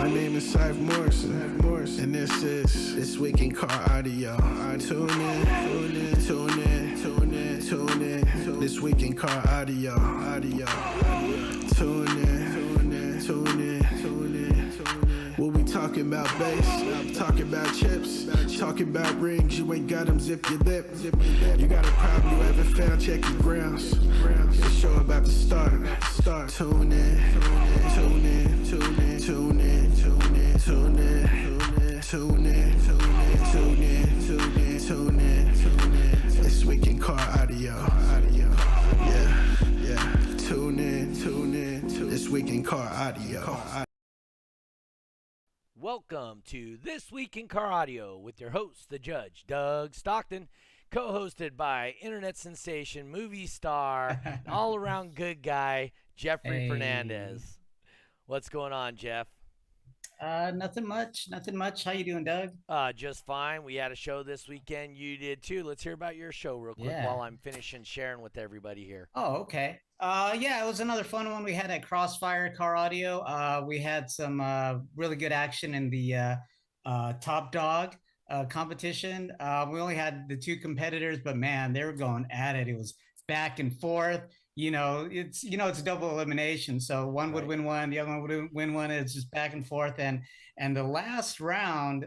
My name is Cypher Morrison, and this is This Week in Car Audio. Tune in. This Week in Car Audio. Tune in. We'll be talking about bass, talking about chips, talking about rings. You ain't got them, zip your lip. You got a problem you haven't found, check your grounds. The show about to start. Tune in. This Week in Car Audio. Yeah. Tune in. This Week in Car Audio. Welcome to This Week in Car Audio with your host, the Judge, Doug Stockton, co-hosted by internet sensation, movie star, all-around good guy, Jeffrey Fernandez. What's going on, Jeff? Nothing much. How you doing, Doug? Just fine. We had a show this weekend. You did too. Let's hear about your show real quick while I'm finishing sharing with everybody here. Oh, okay. Yeah, it was another fun one we had at Crossfire Car Audio. We had some really good action in the Top Dog competition. We only had the two competitors, but man, they were going at it. It was back and forth. It's double elimination. So one would win one, the other one would win one. It's just back and forth. And the last round,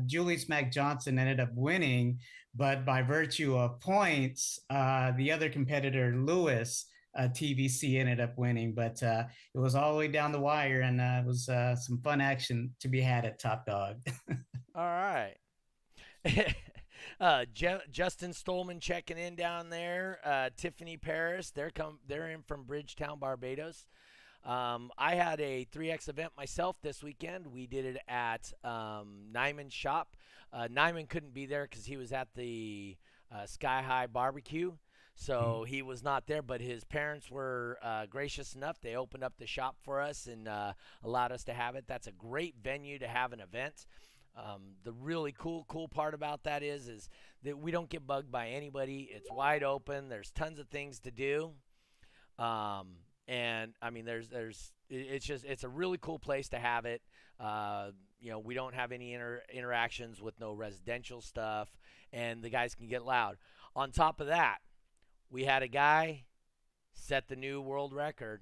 Julie Smack Johnson ended up winning, but by virtue of points, the other competitor, Lewis, T.W.I.C.A, ended up winning. But it was all the way down the wire, and it was some fun action to be had at Top Dog. All right. Justin Stolman checking in down there. Tiffany Paris, they're in from Bridgetown, Barbados. I had a 3X event myself this weekend. We did it at Nyman's shop. Nyman couldn't be there because he was at the Sky High barbecue, so he was not there. But his parents were gracious enough. They opened up the shop for us and allowed us to have it. That's a great venue to have an event. The really cool part about that is that we don't get bugged by anybody. It's wide open. There's tons of things to do. And I mean, it's a really cool place to have it. We don't have any interactions with no residential stuff, and the guys can get loud. On top of that, we had a guy set the new world record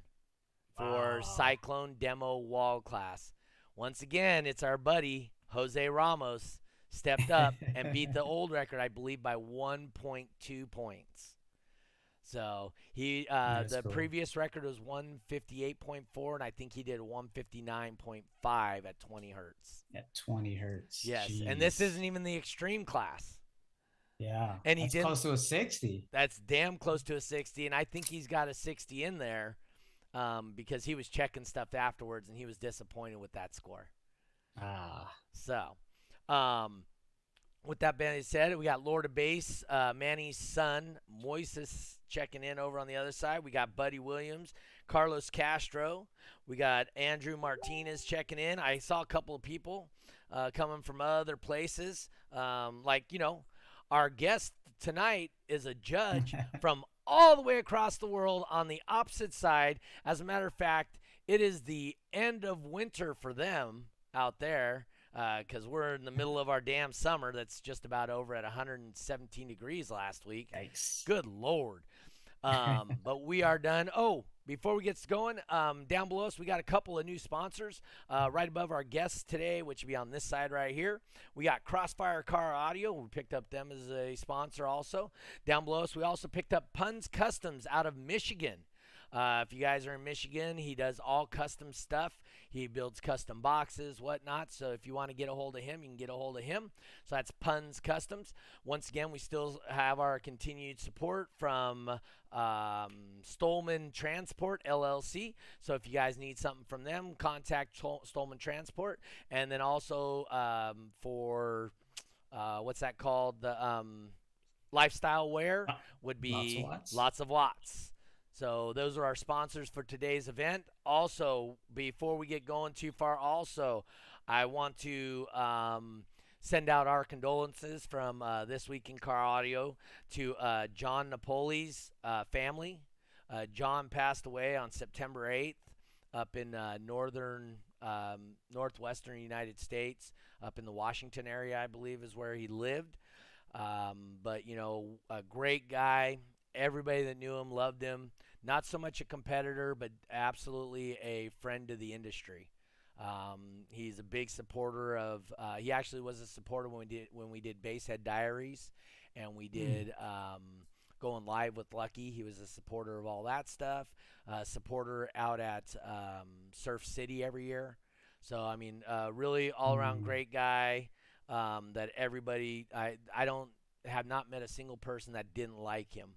for Cyclone Demo Wall Class. Once again, it's our buddy Jose Ramos stepped up and beat the old record, I believe, by 1.2 points. So the previous record was 158.4, and I think he did 159.5 at 20 hertz. At 20 hertz. Yes, Jeez. and this isn't even the extreme class. Yeah, and that's close to a 60. That's damn close to a 60, and I think he's got a 60 in there because he was checking stuff afterwards, and he was disappointed with that score. So, with that being said, we got Lord of Bass, Manny's son, Moises, checking in over on the other side. We got Buddy Williams, Carlos Castro. We got Andrew Martinez checking in. I saw a couple of people coming from other places. Our guest tonight is a judge from all the way across the world on the opposite side. As a matter of fact, it is the end of winter for them out there because we're in the middle of our damn summer that's just about over at 117 degrees last week. Yikes. Good Lord. But we are done. Oh, before we get going, down below us, we got a couple of new sponsors right above our guests today, which will be on this side right here. We got Crossfire Car Audio. We picked up them as a sponsor also. Down below us, we also picked up Punz Customs out of Michigan. If you guys are in Michigan, he does all custom stuff. He builds custom boxes, whatnot. So if you want to get a hold of him, you can get a hold of him. So that's Punz Customs. Once again, we still have our continued support from Stolman Transport, LLC. So if you guys need something from them, contact Stolman Transport. And then also for, what's that called? The lifestyle wear would be Lots of Watts. So those are our sponsors for today's event. Also, before we get going too far, I want to send out our condolences from This Week in Car Audio to John Napoli's family. John passed away on September 8th up in northern northwestern United States, up in the Washington area, I believe, is where he lived. But a great guy. Everybody that knew him loved him. Not so much a competitor, but absolutely a friend to the industry. He's a big supporter of. He actually was a supporter when we did Basehead Diaries, and we did going live with Lucky. He was a supporter of all that stuff. Supporter out at Surf City every year. So I mean, really all around great guy. That everybody. I don't have not met a single person that didn't like him.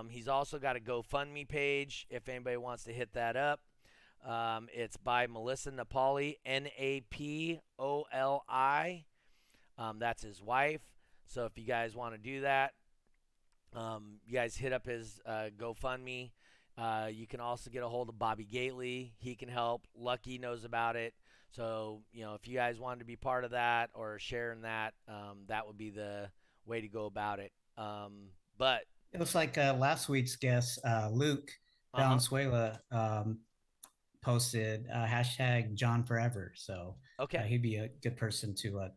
He's also got a GoFundMe page if anybody wants to hit that up. It's by Melissa Napoli, Napoli. That's his wife. So if you guys want to do that, you guys hit up his GoFundMe. You can also get a hold of Bobby Gately. He can help. Lucky knows about it. So, if you guys wanted to be part of that or sharing that, that would be the way to go about it. But it looks like last week's guest, Luke Valenzuela, posted hashtag John Forever. So okay, he'd be a good person to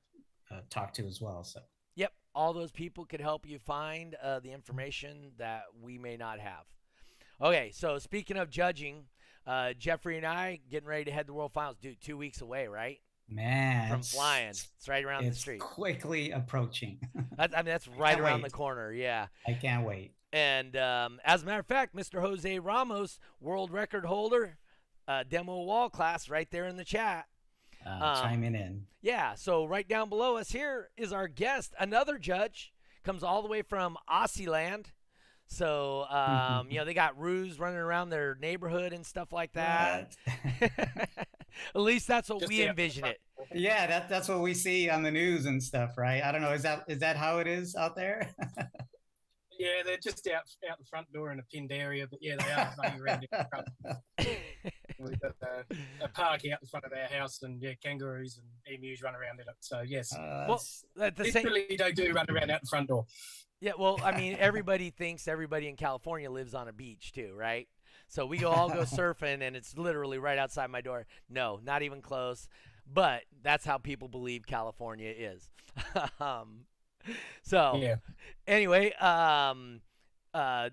talk to as well. So yep, all those people could help you find the information that we may not have. Okay, so speaking of judging, Jeffrey and I getting ready to head to World Finals. Dude, 2 weeks away, right? Man, from flying. It's right around the street. Quickly approaching. That's right around the corner. Yeah. I can't wait. And as a matter of fact, Mr. Jose Ramos, world record holder, demo wall class right there in the chat. Chiming in. Yeah. So right down below us here is our guest, another judge, comes all the way from Aussie land. So, they got roos running around their neighborhood and stuff like that. At least that's what we envision it. Yeah, that's what we see on the news and stuff, right? I don't know. Is that how it is out there? Yeah, they're just out the front door in a pinned area, but yeah, they are running around in front. We've got a park out in front of our house, and kangaroos and emus run around in it. So yes, they do run around out the front door. Yeah, well, I mean, everybody thinks everybody in California lives on a beach too, right? So we all go surfing, and it's literally right outside my door. No, not even close. But that's how people believe California is. Anyway,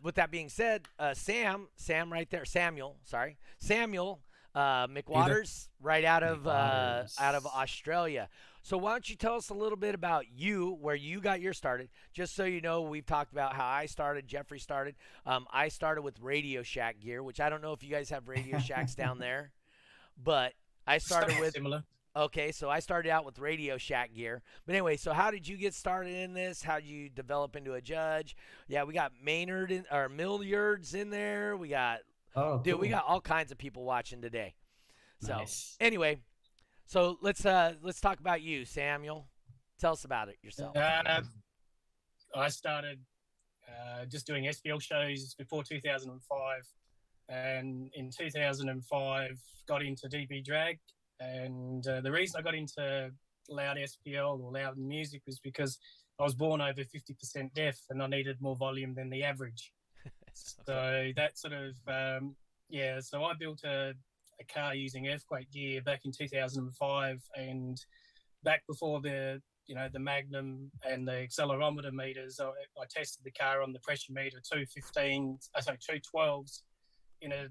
with that being said, Samuel McWaters, right out of Australia. So why don't you tell us a little bit about you, where you got your started? Just so you know, we've talked about how I started, Jeffrey started. I started with Radio Shack gear, which I don't know if you guys have Radio Shacks down there, but I started with similar. Okay, so I started out with Radio Shack gear. But anyway, so how did you get started in this? How did you develop into a judge? Yeah, we got Milliards in there. We got we got all kinds of people watching today. So anyway, so let's talk about you, Samuel. Tell us about it yourself. I started just doing SPL shows before 2005, and in 2005 got into DB drag. And the reason I got into loud SPL or loud music was because I was born over 50% deaf, and I needed more volume than the average. So that sort of so I built a car using earthquake gear back in 2005, and back before the Magnum and the accelerometer meters, I tested the car on the pressure meter, 212s in a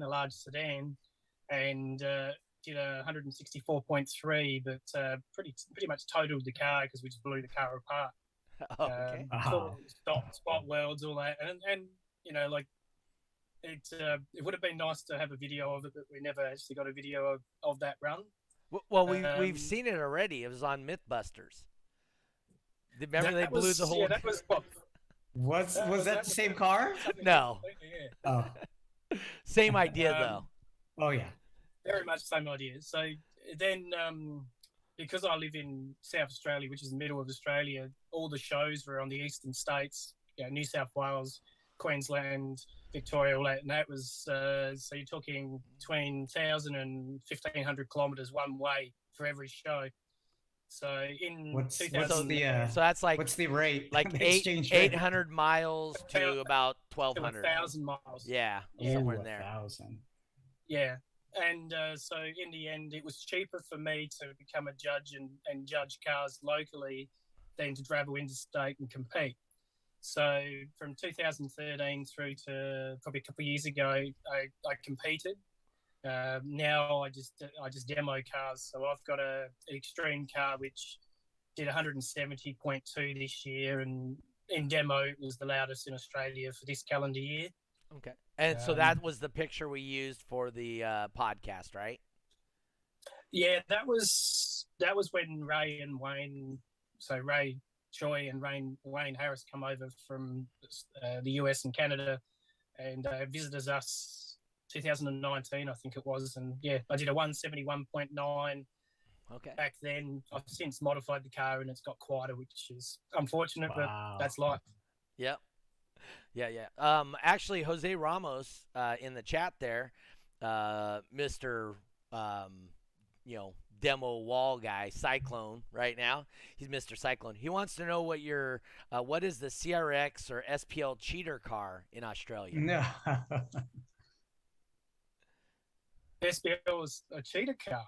large sedan, and did 164.3, but pretty much totaled the car because we just blew the car apart. Okay. Spot welds, all that, and it would have been nice to have a video of it, but we never actually got a video of that run. Well, we've seen it already. It was on Mythbusters. Remember they blew the whole. Yeah, that was was that the same car? No. Oh. Same idea though. Oh yeah. Very much the same idea. So then, because I live in South Australia, which is the middle of Australia, all the shows were on the eastern states, New South Wales, Queensland, Victoria, all that. And that was, so you're talking between 1,000 and 1,500 kilometres one way for every show. So in what's the so that's like, what's the rate? Like 800 miles to about 1,200. 1,000 miles. Yeah, somewhere in there. 1,000. Yeah. And so in the end, it was cheaper for me to become a judge and judge cars locally than to travel interstate and compete. So from 2013 through to probably a couple of years ago, I competed. Now I just demo cars. So I've got an extreme car which did 170.2 this year, and in demo it was the loudest in Australia for this calendar year. Okay. And so that was the picture we used for the podcast, right? Yeah, that was when Ray and Wayne, so Ray Choi and Wayne Harris come over from the US and Canada and visited us 2019, I think it was. And yeah, I did a 171.9 back then. I've since modified the car and it's got quieter, which is unfortunate, but that's life. Yep. Yeah. Actually, Jose Ramos in the chat there, Mr. Demo wall guy, Cyclone, right now. He's Mr. Cyclone. He wants to know what is the CRX or SPL cheater car in Australia? No. SPL is a cheater car.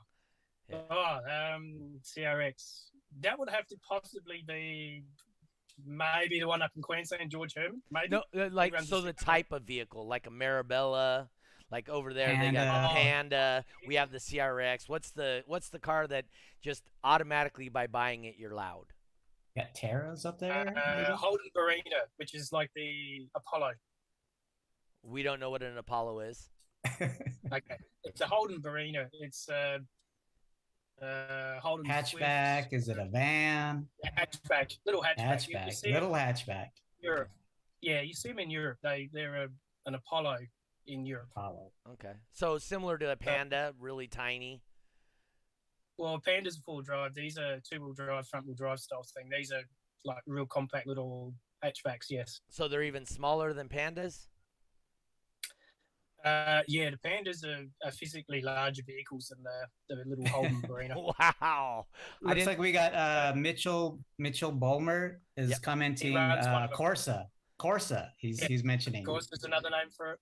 Yeah. CRX. That would have to possibly be maybe the one up in Queensland, George Herman. Maybe. No, the type of vehicle, like a Marabella, like over there Panda. They got the Panda. We have the CRX. What's the car that just automatically by buying it you're loud? Got Terras up there. Holden Barina, which is like the Apollo. We don't know what an Apollo is. Okay, it's a Holden Barina. It's Holden hatchback. Swift. Is it a van? Hatchback, little hatchback. Little hatchback. Europe. Yeah, you see them in Europe. They're an Apollo in Europe. Apollo. Okay, so similar to a Panda, really tiny. Well, Panda's full drive. These are two-wheel drive, front-wheel drive style thing. These are like real compact little hatchbacks. Yes. So they're even smaller than Pandas. Yeah, the Pandas are physically larger vehicles than the little Holden Barina. Wow. Looks like we got Mitchell Bulmer is commenting Corsa. Corsa, he's mentioning. Corsa's another name for it.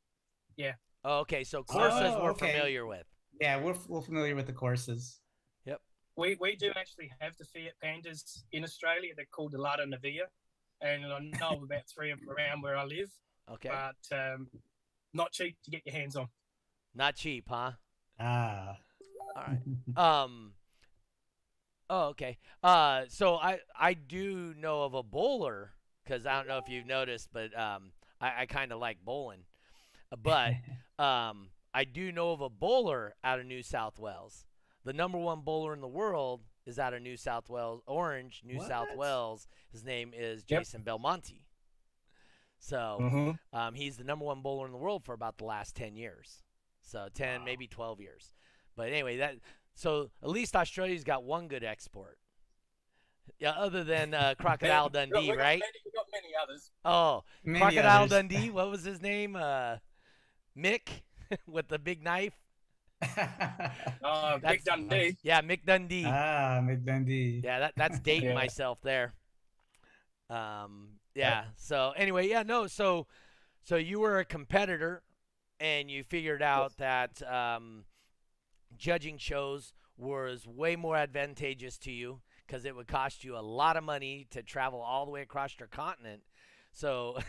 Yeah. Oh, okay, so Corsas we're familiar with. Yeah, we're familiar with the Corsas. Yep. We do actually have the Fiat Pandas in Australia. They're called the Lada Navia, and I know of about 3 of them around where I live. Okay. But not cheap to get your hands on. Not cheap, huh? Ah. All right. Oh, okay. So I do know of a bowler, because I don't know if you've noticed, but I kind of like bowling. But I do know of a bowler out of New South Wales. The #1 bowler in the world is out of New South Wales, New South Wales. His name is Jason Belmonte. So he's the #1 bowler in the world for about the last 10 years. So 10, maybe 12 years. But anyway, so at least Australia's got one good export. Yeah, other than Crocodile Dundee, right? We've got many others. Oh, many Crocodile others. Dundee. What was his name? Mick with the big knife. Mick Dundee. Yeah, Mick Dundee. Mick Dundee. Yeah, that's dating myself there. Yeah. So anyway, so you were a competitor, and you figured out that judging shows was way more advantageous to you because it would cost you a lot of money to travel all the way across your continent. So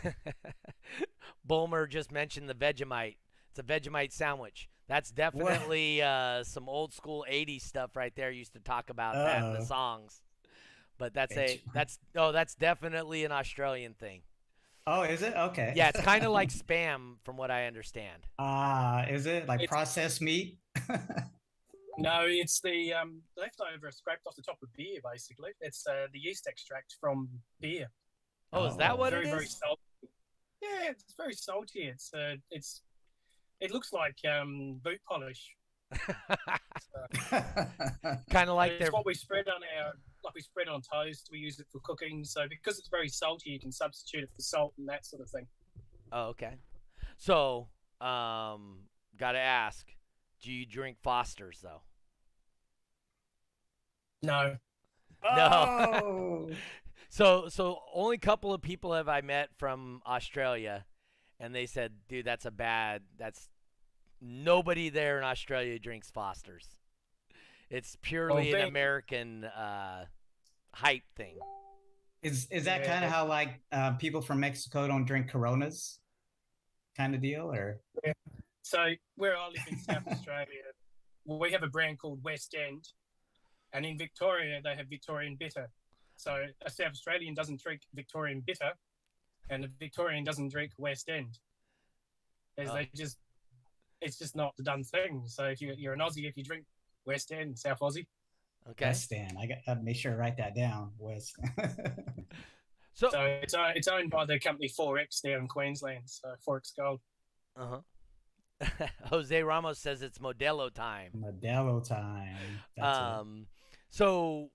Bulmer just mentioned the Vegemite. It's a Vegemite sandwich. That's definitely some old school 80s stuff right there. Used to talk about that in the songs. But that's definitely an Australian thing. Oh, is it? Okay. Yeah, it's kind of like Spam from what I understand. Is it like processed meat? No, it's the leftover scraped off the top of beer, basically. It's the yeast extract from beer. Oh, is that what it is? Very salty. Yeah, it's very salty. It looks like boot polish. Kind of like it's what we spread on toast. We use it for cooking. So because it's very salty, you can substitute it for salt and that sort of thing. Oh, okay. So, gotta ask, do you drink Foster's though? No. No. So only couple of people have I met from Australia, and they said, dude, that's nobody there in Australia drinks Foster's. It's purely an American hype thing. Is that kind of how like people from Mexico don't drink Coronas, kind of deal, or? Yeah. So where I live in South Australia, we have a brand called West End, and in Victoria they have Victorian Bitter. So a South Australian doesn't drink Victorian Bitter, and a Victorian doesn't drink West End. It's just not the done thing. So if you're an Aussie, if you drink West End, South Aussie. Okay. West End. I got to make sure to write that down. West. So it's owned by the company 4X there in Queensland. So 4X Gold. Jose Ramos says it's Modelo time. Modelo time. That's so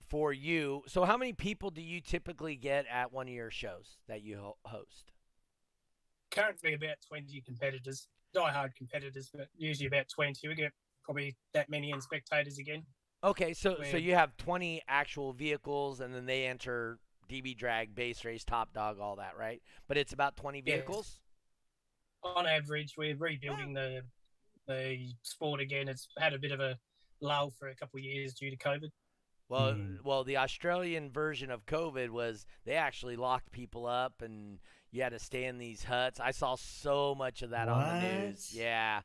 for you, so how many people do you typically get at one of your shows that you host? Currently about 20 competitors, die-hard competitors, but usually about 20. We get probably that many in Spectators again. Okay, so you have 20 actual vehicles, and then they enter DB drag, base race, top dog, all that, right? But it's about 20 vehicles? Yes. On average, we're rebuilding the sport again. It's had a bit of a lull for a couple of years due to COVID. Well, the Australian version of COVID was they actually locked people up, and you had to stay in these huts. I saw so much of that on the news. Yeah.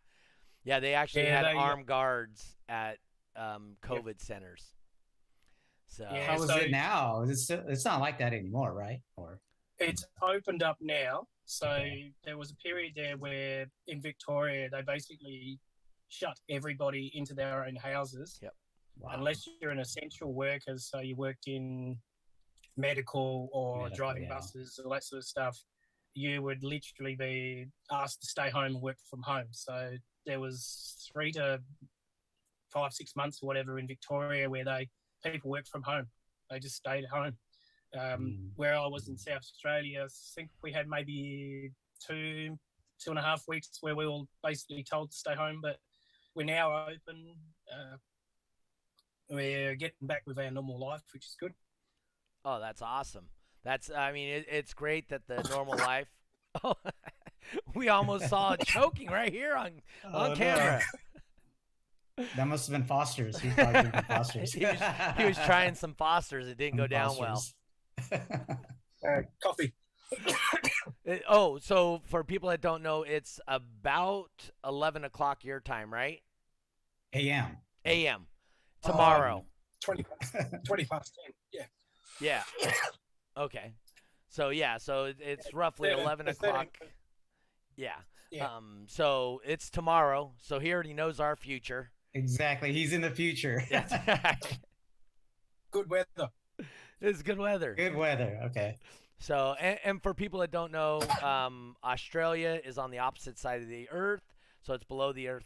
Yeah, they actually had armed guards at COVID centers. So how is it now? It's not like that anymore, right? Or it's opened up now. So there was a period there where in Victoria they basically shut everybody into their own houses. Yep. Wow. Unless you're an essential worker, so you worked in medical or driving buses, all that sort of stuff, you would literally be asked to stay home and work from home. So there was 3 to 5, 6 months or whatever in Victoria where people worked from home. They just stayed at home. Where I was in South Australia, I think we had maybe 2.5 weeks where we were basically told to stay home, but we're now open. We're getting back with our normal life, which is good. Oh, that's awesome. It's great that the normal life. Oh, we almost saw it choking right here on camera. That must have been Foster's. He was probably drinking Foster's. he was trying some Foster's. It didn't go down well. Coffee. So for people that don't know, it's about 11 o'clock your time, right? A.M. A.M. Tomorrow. 20 past 10. Yeah. Yeah. Okay. So it's roughly 11 o'clock. Yeah. So it's tomorrow. So he already knows our future. Exactly. He's in the future. Good weather. It's good weather. Good weather. Okay. So, and for people that don't know, Australia is on the opposite side of the Earth. So it's below the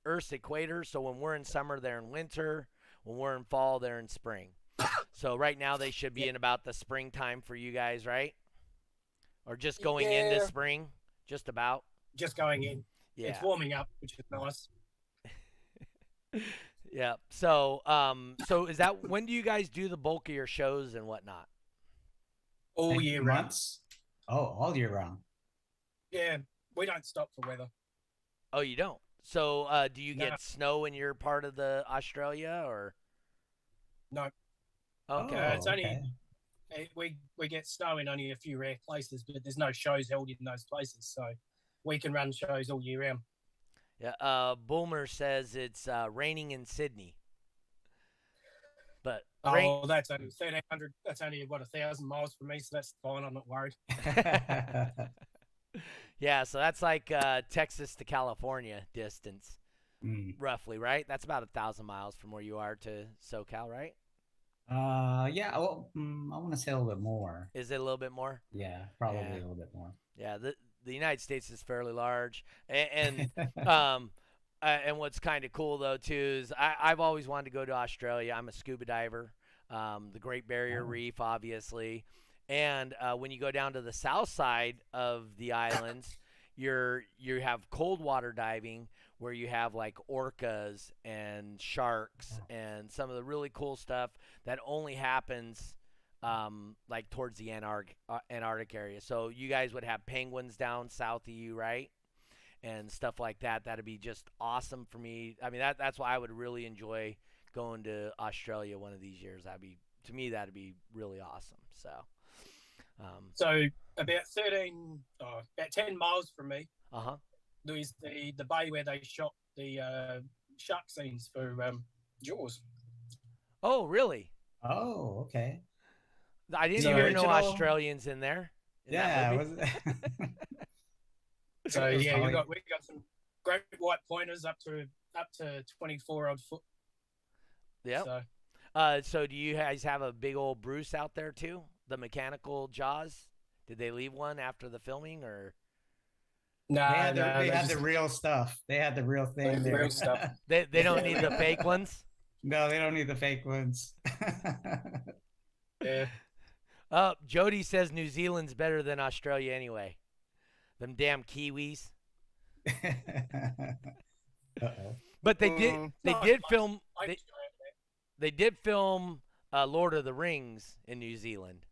Earth's equator. So when we're in summer, they're in winter. When we're in fall, they're in spring. So right now they should be in about the springtime for you guys, right? Or just going into spring, just about. Just going in. Yeah. It's warming up, which is nice. Yeah. So, is that when do you guys do the bulk of your shows and whatnot? All year round. Oh, all year round. Yeah, we don't stop for weather. Oh, you don't. So, do you get snow in your part of the Australia or? No. Okay. It's only we get snow in only a few rare places, but there's no shows held in those places, so we can run shows all year round. Yeah. Boomer says it's raining in Sydney. But that's only 1,300. That's only 1,000 miles from me, so that's fine. I'm not worried. Yeah, so that's like Texas to California distance, roughly, right? That's about 1,000 miles from where you are to SoCal, right? Yeah. Well, I want to say a little bit more. Is it a little bit more? Yeah, probably a little bit more. Yeah, the United States is fairly large, and what's kind of cool though too is I've always wanted to go to Australia. I'm a scuba diver, the Great Barrier Reef, obviously, and when you go down to the south side of the islands, you have cold water diving where you have like orcas and sharks and some of the really cool stuff that only happens like towards the Antarctic area. So you guys would have penguins down south of you, right? and stuff like that. That'd be just awesome for me. I mean, that's why I would really enjoy going to Australia one of these years. To me, that'd be really awesome. So, So about 10 miles from me, uh-huh. there's the bay where they shot the shark scenes for Jaws. Oh, really? Oh, okay. I didn't The hear no original- Australians in there. In that Yeah. movie? So It was yeah, probably- we got some great white pointers up to 24 odd foot. Yep. So do you guys have a big old Bruce out there too? The mechanical Jaws? Did they leave one after the filming, or No, they had the real stuff. They had the real thing the there. real stuff. they don't need the fake ones? No, they don't need the fake ones. Yeah. Jody says New Zealand's better than Australia anyway. Them damn Kiwis. Uh-oh. But they No, did film I- they did film Lord of the Rings in New Zealand.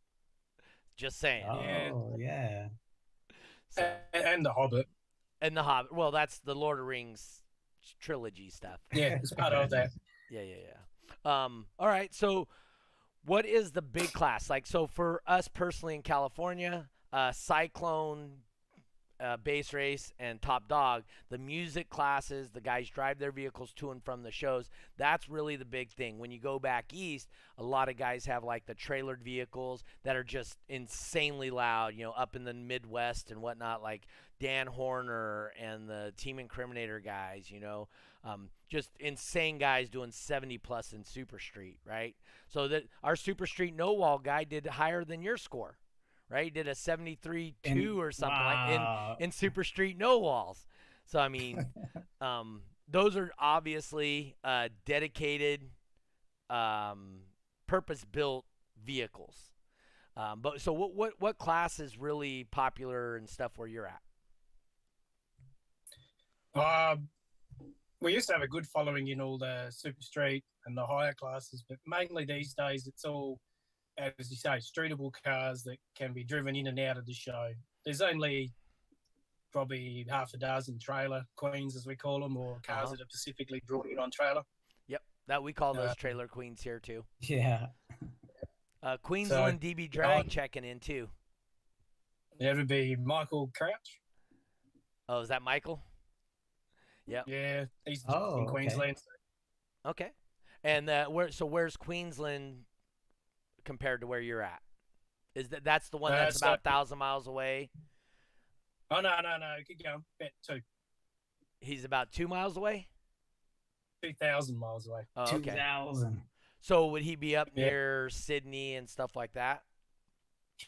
Just saying. Oh, yeah. So, and the Hobbit. and the Hobbit. Well, that's the Lord of the Rings trilogy stuff. Yeah, it's part of that. Yeah. All right. So, what is the big class like? So for us personally in California, Cyclone, Base Race, and Top Dog, the music classes, the guys drive their vehicles to and from the shows. That's really the big thing. When you go back east, a lot of guys have like the trailered vehicles that are just insanely loud, up in the Midwest and whatnot, like Dan Horner and the Team Incriminator guys, just insane guys doing 70 plus in Super Street, right? So that our Super Street No Wall guy did higher than your score. Right, he did a 73.2 or something like in Super Street No Walls. So I mean, those are obviously dedicated, purpose-built vehicles. But so what class is really popular and stuff where you're at? We used to have a good following in all the Super Street and the higher classes, but mainly these days it's all, as you say, streetable cars that can be driven in and out of the show. There's only probably half a dozen trailer queens, as we call them, or cars that are specifically brought in on trailer. Yep, that we call those trailer queens here too. Yeah. Queensland DB Drag checking in too. That would be Michael Crouch. Oh, is that Michael? Yep. Yeah, he's Oh, in okay. Queensland. Okay. And where's Queensland compared to where you're at? Is that's the one that's about 1,000 miles away? Oh no, keep going. Bet 2. He's about 2 miles away. 2,000 miles away. Oh, okay. 2,000. So would he be up near Sydney and stuff like that?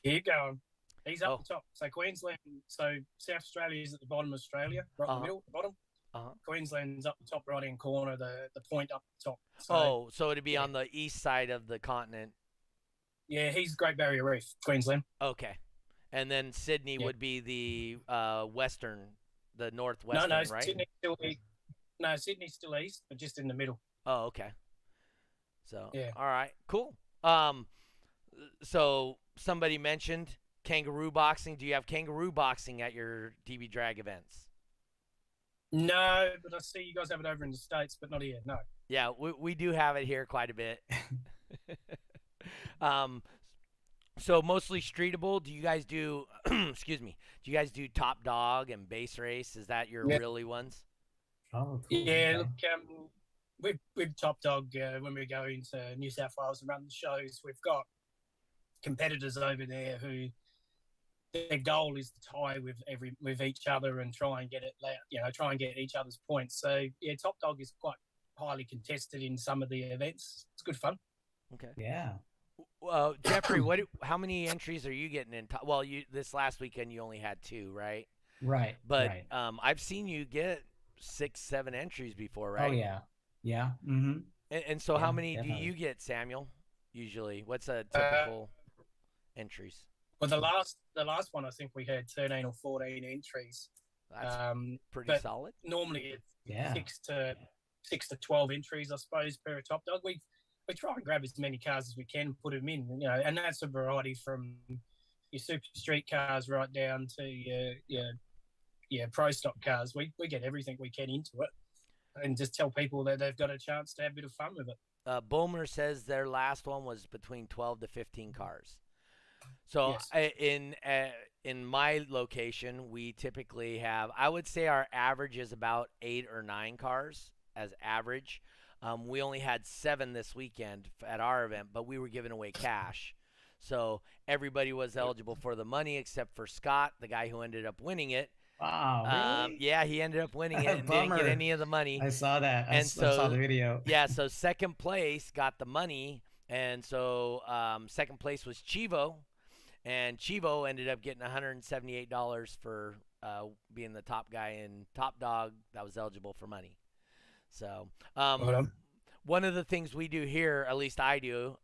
Keep going. He's up the top. So Queensland, so South Australia is at the bottom of Australia, right in the middle, bottom. Queensland's up the top right-hand corner, the point up the top. So, so it'd be on the east side of the continent. Yeah, he's Great Barrier Reef, Queensland. Okay. And then Sydney would be the the northwestern, right? Sydney's Sydney's still east, but just in the middle. Oh, okay. So, yeah. All right, cool. So somebody mentioned Kangaroo Boxing. Do you have Kangaroo Boxing at your DB Drag events? No, but I see you guys have it over in the States, but not here, no. Yeah, we do have it here quite a bit. So mostly streetable. Do you guys do excuse me, do you guys do Top Dog and Base Race? Is that your really ones? Oh, cool. Yeah, look, with Top Dog, when we go into New South Wales and run the shows, we've got competitors over there who their goal is to tie with each other and try and get each other's points. So yeah, Top Dog is quite highly contested in some of the events. It's good fun. Okay. Yeah. Jeffrey, how many entries are you getting in? Well, this last weekend you only had 2, right? Right. But right. I've seen you get 6, 7 entries before, right? Oh yeah. Yeah. Mm-hmm. And so, how many definitely. do you get, Samuel? Usually, what's a typical entries? Well, the last one I think we had 13 or 14 entries. That's pretty but solid. Normally it's 6 to 12 entries, I suppose, per Top Dog. We try and grab as many cars as we can, put them in, and that's a variety from your super street cars right down to your pro stock cars. We get everything we can into it, and just tell people that they've got a chance to have a bit of fun with it. Boomer says their last one was between 12 to 15 cars. So Yes. in my location, we typically have, I would say our average is about 8 or 9 cars as average. We only had 7 this weekend at our event, but we were giving away cash. So everybody was eligible for the money except for Scott, the guy who ended up winning it. Wow, really? Yeah, he ended up winning it and didn't get Bummer. any of the money. I saw that. I And saw so, the video. yeah, so second place got the money. And so second place was Chivo. And Chivo ended up getting $178 for being the top guy in Top Dog that was eligible for money. So one of the things we do here, at least I do,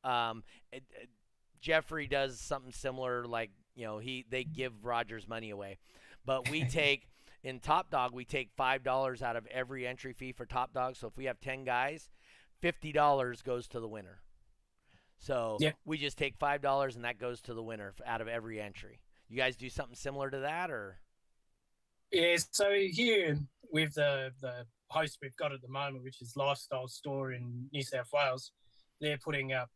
Jeffrey does something similar, like, they give Rogers money away. But we take, in Top Dog, we take $5 out of every entry fee for Top Dog. So if we have 10 guys, $50 goes to the winner. So we just take $5 and that goes to the winner out of every entry. You guys do something similar to that, or? Yeah, so here with the host we've got at the moment, which is Lifestyle Store in New South Wales, they're putting up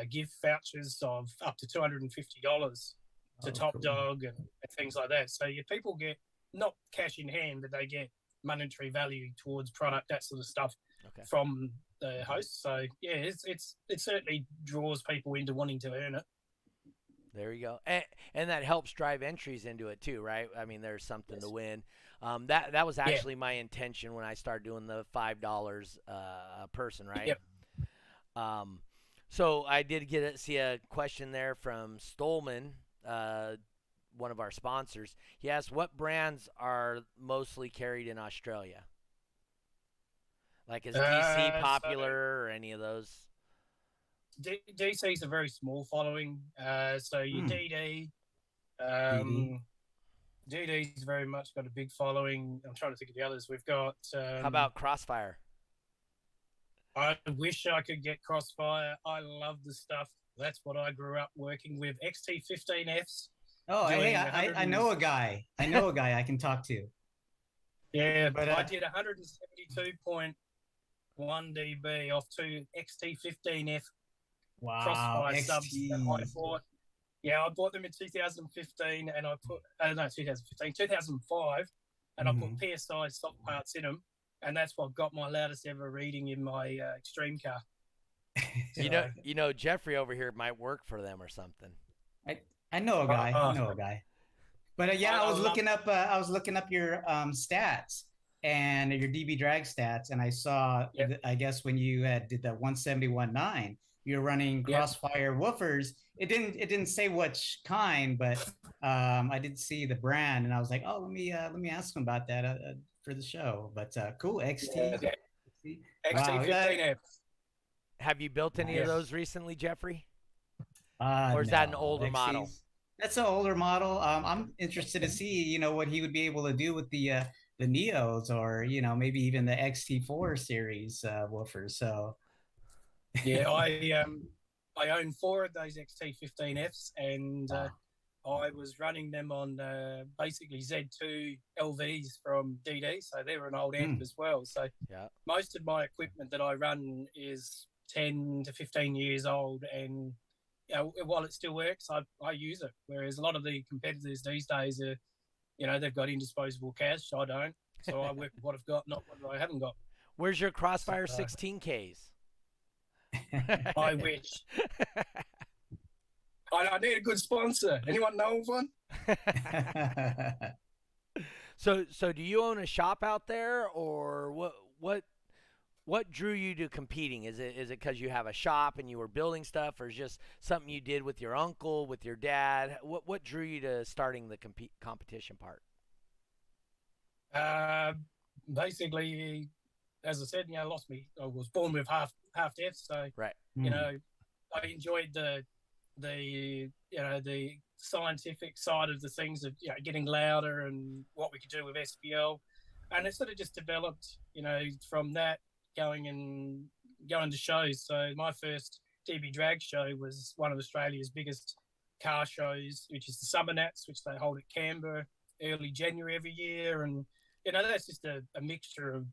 gift vouchers of up to $250 to Top cool. Dog and things like that. So people get not cash in hand, but they get monetary value towards product, that sort of stuff from the host. So yeah, it certainly draws people into wanting to earn it. There you go, and that helps drive entries into it too, right? I mean, there's something to win. That was actually my intention when I started doing the $5 a person, right? Yep. So I did see a question there from Stolman, one of our sponsors. He asked, what brands are mostly carried in Australia? Like, is DC popular or any of those? DC's a very small following. So your DD. DD's very much got a big following. I'm trying to think of the others. We've got... how about Crossfire? I wish I could get Crossfire. I love the stuff. That's what I grew up working with. XT15Fs. Oh, hey, I know a guy. I know a guy I can talk to. Yeah, but I did 172.1 dB off 2 XT15F Crossfire XT. subs that I bought. Yeah, I bought them in 2015, and I put 2005, and I put PSI stock parts in them, and that's what got my loudest ever reading in my extreme car. You know, Jeffrey over here might work for them or something. I know a guy. I know a guy. But I was looking up your stats and your DB drag stats, and I saw I guess when you did the 171.9, you're running Crossfire woofers. It didn't say which kind, but I did see the brand, and I was like, oh, let me ask him about that for the show. But cool, XT. XT15F. Have you built any of those recently, Jeffrey? Or is that an older model? That's an older model. I'm interested to see, what he would be able to do with the Neos, or maybe even the XT4 series woofers. So yeah, I own 4 of those XT15Fs, and I was running them on basically Z2 LVs from DD, so they were an old amp as well. So most of my equipment that I run is 10 to 15 years old, and while it still works, I use it. Whereas a lot of the competitors these days are, they've got indisposable cash. I don't, so I work with what I've got, not what I haven't got. Where's your Crossfire 16Ks? I wish. I need a good sponsor. Anyone know of one? So do you own a shop out there, or what drew you to competing? Is it because you have a shop and you were building stuff, or is it just something you did with your uncle, with your dad? What drew you to starting the competition part? Basically, as I said, I was born with half deaf, so I enjoyed the scientific side of the things of getting louder and what we could do with SPL, and it sort of just developed from that going to shows. So my first DB drag show was one of Australia's biggest car shows, which is the Summer Nats, which they hold at Canberra early January every year, and that's just a mixture of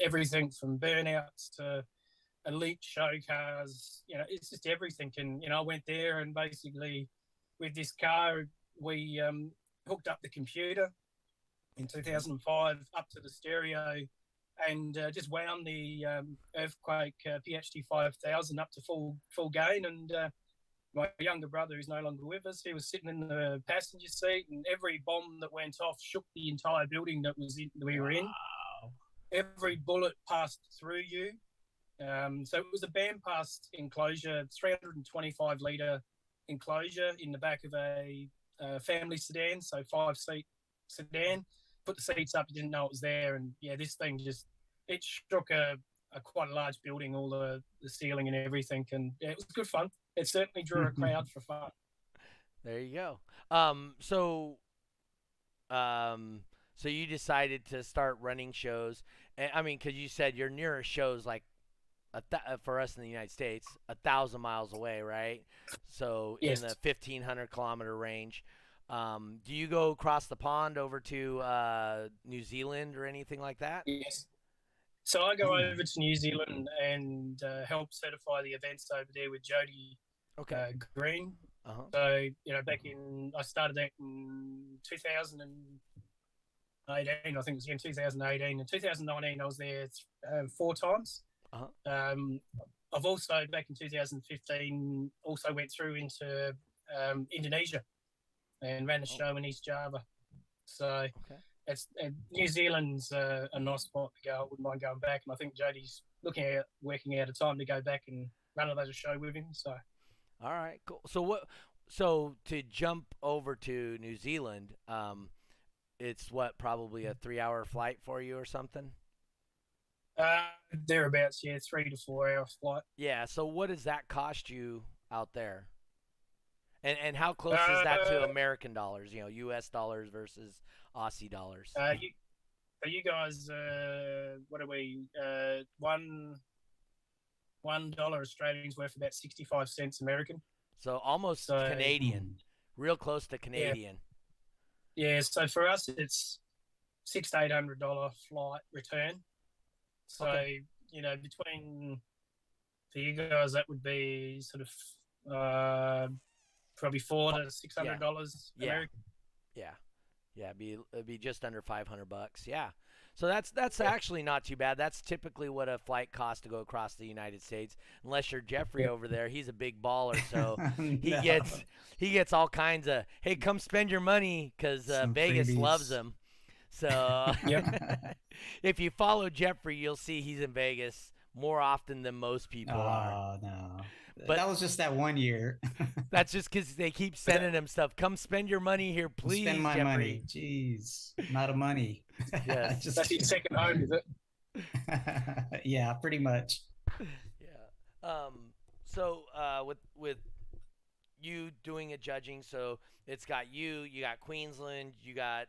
everything from burnouts to elite show cars. It's just everything. And I went there, and basically with this car, we hooked up the computer in 2005 up to the stereo, and just wound the Earthquake PHD 5000 up to full gain. And my younger brother, who's no longer with us, he was sitting in the passenger seat, and every bomb that went off shook the entire building that we were in. Every bullet passed through you. So it was a Bandpass enclosure, 325-litre enclosure in the back of a family sedan, so 5-seat sedan. Put the seats up, you didn't know it was there, and yeah, this thing it shook a quite a large building, all the ceiling and everything, and yeah, it was good fun. It certainly drew a crowd for fun. There you go. So you decided to start running shows. I mean, because you said your nearest shows, like for us in the United States, 1,000 miles away, right? So yes. In the 1,500-kilometer range. Do you go across the pond over to New Zealand or anything like that? Yes. So I go over to New Zealand and help certify the events over there with Jody Green. Uh-huh. So, I started that in 2018. I think it was in 2018. In 2019, I was there 4 times. Uh-huh. I've also, back in 2015, also went through into Indonesia and ran a show in East Java. So New Zealand's a nice spot to go. I wouldn't mind going back. And I think Jody's working out a time to go back and run another show with him. So, all right, cool. So to jump over to New Zealand, it's probably a 3-hour flight for you or something? Thereabouts, yeah, 3 to 4 hour flight. Yeah. So what does that cost you out there? And how close is that to American dollars? U.S. dollars versus Aussie dollars. You guys, what are we? $1 Australian is worth about 65 cents American. So almost Canadian, real close to Canadian. Yeah. So for us, it's $600 to $800 flight return. So between for you guys, that would be sort of probably $400 to $600 American. Yeah. It'd be just under $500. Yeah. So that's actually not too bad. That's typically what a flight costs to go across the United States. Unless you're Jeffrey over there, he's a big baller, so he gets all kinds of, hey, come spend your money, because Vegas loves him. So if you follow Jeffrey, you'll see he's in Vegas more often than most people are. Oh no. But that was just that one year. That's just because they keep sending him stuff. Come spend your money here, please, Spend my Jeffrey. money. Jeez, not a money. Yes. That's your second home, is it? Yeah, pretty much. Yeah. So with you doing a judging, so it's got you got Queensland, you got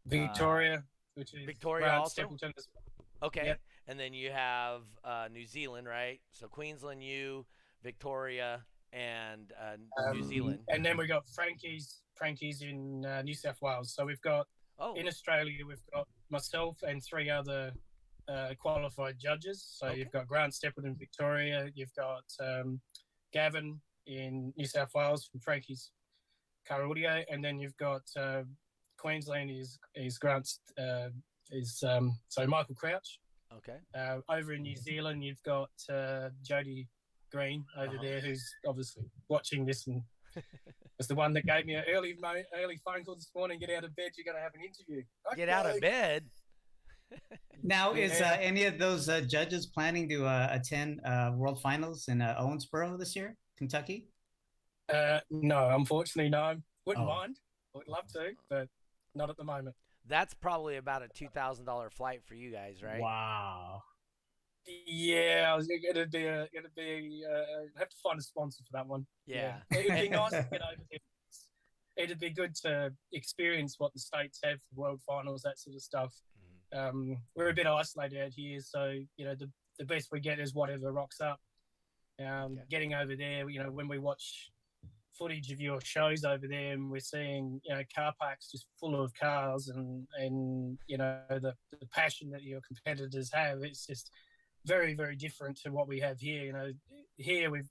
Victoria, which is Victoria also. Okay. Yep. And then you have New Zealand, right? So Queensland, Victoria, and New Zealand. And then we got Frankie's in New South Wales. So we've got in Australia, we've got myself and 3 other qualified judges. So you've got Grant Stapleton in Victoria, you've got Gavin in New South Wales from Frankie's car audio, and then you've got Queensland is Grant's so Michael Crouch. Okay. Over in New Zealand, you've got Jody Green over there, who's obviously watching this, and was the one that gave me an early phone call this morning. Get out of bed, you're going to have an interview. Okay. Get out of bed. Now, is any of those judges planning to attend World Finals in Owensboro this year, Kentucky? No, unfortunately, no. Wouldn't mind. Would love to, but not at the moment. That's probably about a $2,000 flight for you guys, right? Wow. Yeah, it'd be have to find a sponsor for that one. Yeah. It'd be nice to get over there. It'd be good to experience what the States have for World Finals, that sort of stuff. We're a bit isolated out here, so the best we get is whatever rocks up. Getting over there, when we watch footage of your shows over there, and we're seeing, you know, car parks just full of cars, and you know, the passion that your competitors have. It's just very, very different to what we have here. You know, here we've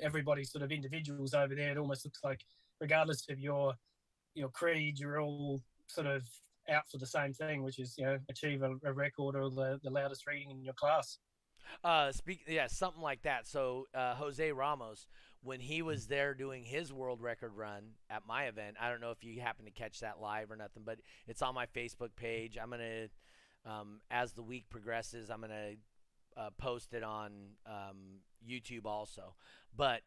everybody's sort of individuals. Over there, it almost looks like, regardless of your creed, you're all sort of out for the same thing, which is, you know, achieve a record or the loudest reading in your class. Something like that. So Jose Ramos, when he was there doing his world record run at my event, I don't know if you happen to catch that live or nothing, but it's on my Facebook page. I'm gonna, as the week progresses, I'm gonna post it on YouTube also. But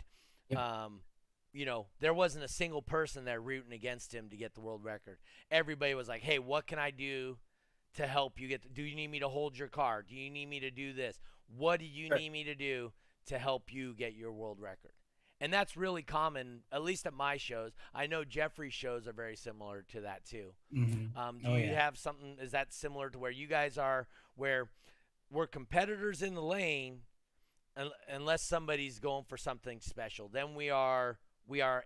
you know, there wasn't a single person there rooting against him to get the world record. Everybody was like, "Hey, what can I do to help you get? Do you need me to hold your car? Do you need me to do this? What do you need me to do to help you get your world record?" And that's really common, at least at my shows. I know Jeffrey's shows are very similar to that too. Mm-hmm. Do you have something? Is that similar to where you guys are, where we're competitors in the lane, unless somebody's going for something special? Then we are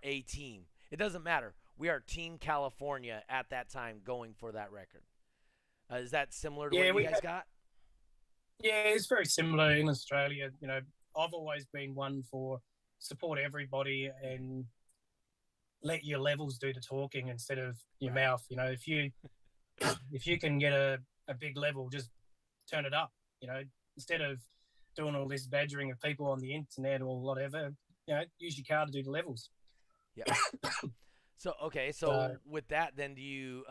a team. It doesn't matter. We are Team California at that time going for that record. Is that similar to what you guys got? Yeah, it's very similar in Australia. You know, I've always been one for support everybody and let your levels do the talking instead of your mouth. You know, if you can get a big level, just turn it up. You know, instead of doing all this badgering of people on the internet or whatever, you know, use your car to do the levels. Yeah. So with that, then do you,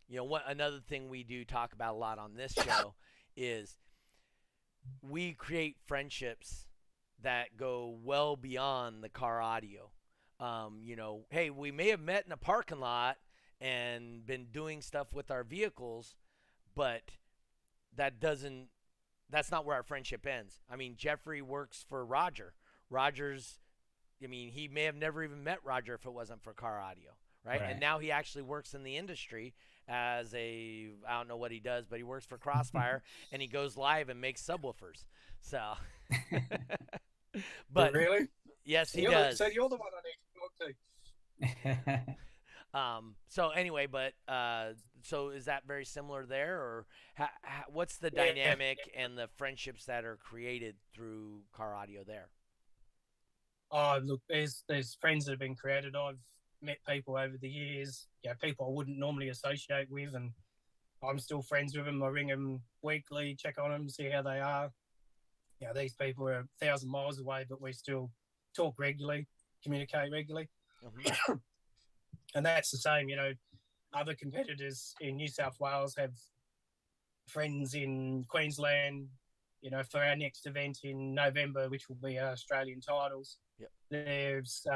you know, what another thing we do talk about a lot on this show is we create friendships that go well beyond the car audio. You know, hey, we may have met in a parking lot and been doing stuff with our vehicles, but that's not where our friendship ends. I mean, Jeffrey works for Roger. I mean, he may have never even met Roger if it wasn't for car audio, right? And now he actually works in the industry as I don't know what he does, but he works for Crossfire and he goes live and makes subwoofers. So, but really, yes, he does. So you're the one I need to talk to. So anyway, but so is that very similar there, or what's the dynamic and the friendships that are created through car audio there? Oh, look, there's friends that have been created. I've met people over the years, people I wouldn't normally associate with, and I'm still friends with them. I ring them weekly, check on them, see how they are. These people are 1,000 miles away, but we still talk regularly, communicate regularly. Mm-hmm. And that's the same, other competitors in New South Wales have friends in Queensland, for our next event in November, which will be our Australian titles. Yep. There's,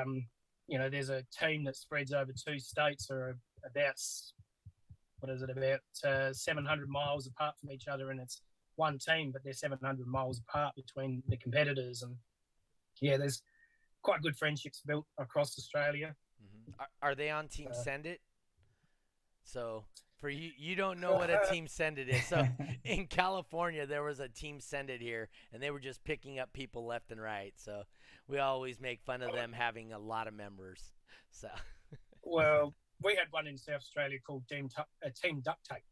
there's a team that spreads over 2 states, or about 700 miles apart from each other, and it's one team, but they're 700 miles apart between the competitors. And there's quite good friendships built across Australia. Mm-hmm. Are they on Team Send It? So for you don't know what a Team Send It is. So in California, there was a Team Send It here, and they were just picking up people left and right. So we always make fun of them having a lot of members. So well, we had one in South Australia called Team Duct Tape.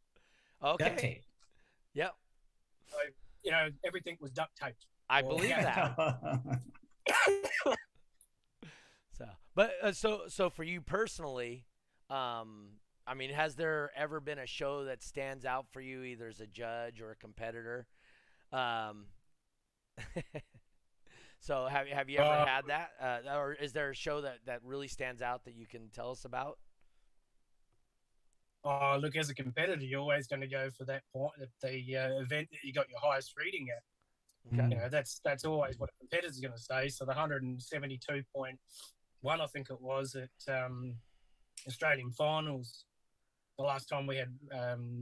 Okay. Duct tape. Yep. So, everything was duct taped. I believe that. So for you personally, I mean, has there ever been a show that stands out for you, either as a judge or a competitor? So have you ever had that, or is there a show that really stands out that you can tell us about? Oh, look, as a competitor, you're always going to go for that point at the event that you got your highest reading at. Okay. That's always what a competitor's going to say. So the 172.1, I think it was, at Australian finals, the last time we had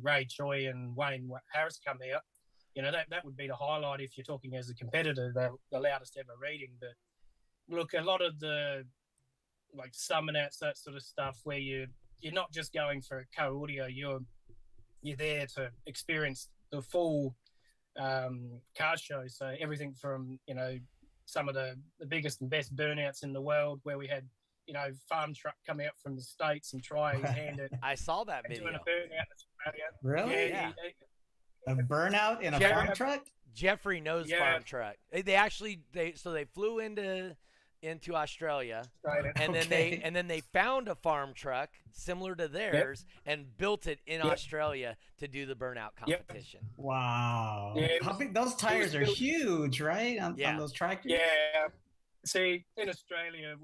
Ray Choi and Wayne Harris come out, that would be the highlight if you're talking as a competitor, the loudest ever reading. But look, a lot of the summon outs, that sort of stuff, where you're not just going for car audio, you're there to experience the full car show. So everything from, some of the biggest and best burnouts in the world, where we had farm truck come out from the States and try his hand at I saw that doing video. a burnout in Australia. Really? Yeah. A burnout in a Jerry- farm truck? Jeffrey knows Yeah. farm truck. They flew into Australia, and Okay. then they found a farm truck similar to theirs and built it in Australia to do the burnout competition. Wow. Yeah, it How was- big? Those tires are built- huge, right? On Yeah. those tractors? Yeah. See, in Australia,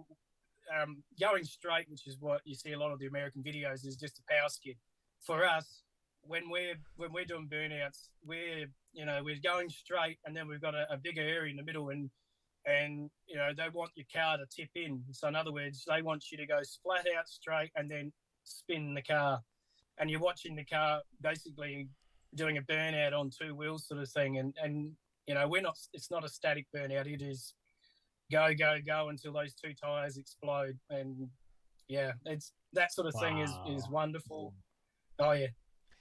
going straight, which is what you see a lot of the American videos, is just a power skid. For us, when we're doing burnouts, we're going straight, and then we've got a bigger area in the middle, and they want your car to tip in. So in other words, they want you to go flat out straight and then spin the car, and you're watching the car basically doing a burnout on two wheels sort of thing. And it's not a static burnout. It is go until those two tires explode. And yeah, it's that sort of thing is Wow. wonderful. Oh yeah,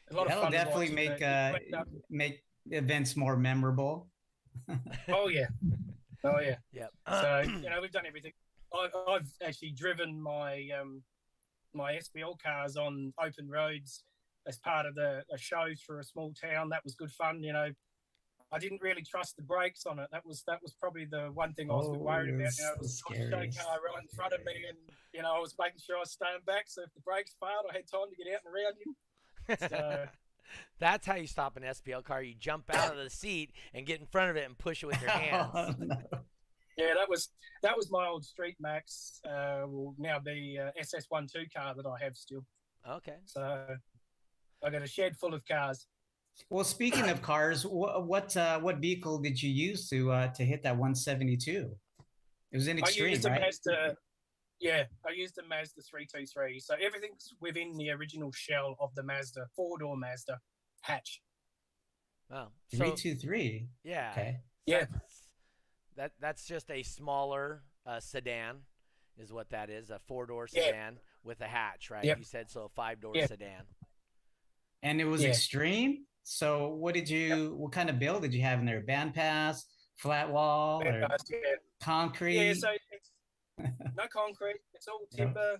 a lot of That'll fun to definitely watch. make events more memorable. Oh yeah. Oh yeah. Yep. So we've done everything. I've actually driven my my SBL cars on open roads as part of a show through a small town. That was good fun. I didn't really trust the brakes on it. That was probably the one thing I was a bit worried about. That's It was a show scariest. car right in front of me, and I was making sure I was staying back. So if the brakes failed, I had time to get out and around him. So That's how you stop an SPL car. You jump out of the seat and get in front of it and push it with your hands. yeah, that was my old Street Max. Will now be SS12 car that I have still. Okay. So I got a shed full of cars. Well, speaking of cars, what vehicle did you use to hit that 172? It was an I extreme, used a right? Mazda. Yeah, I used a Mazda 323. So everything's within the original shell of the Mazda, four-door Mazda hatch. Oh, so 323. yeah. Okay. Yeah. That's just a smaller sedan, is what that is. A four-door Yeah. sedan with a hatch, right? Yep. You said so. A five-door Yeah. sedan. And it was Yeah. extreme. So what kind of build did you have in there? Bandpass, flat wall, or Yeah. concrete? Yeah, so it's no concrete. It's all timber.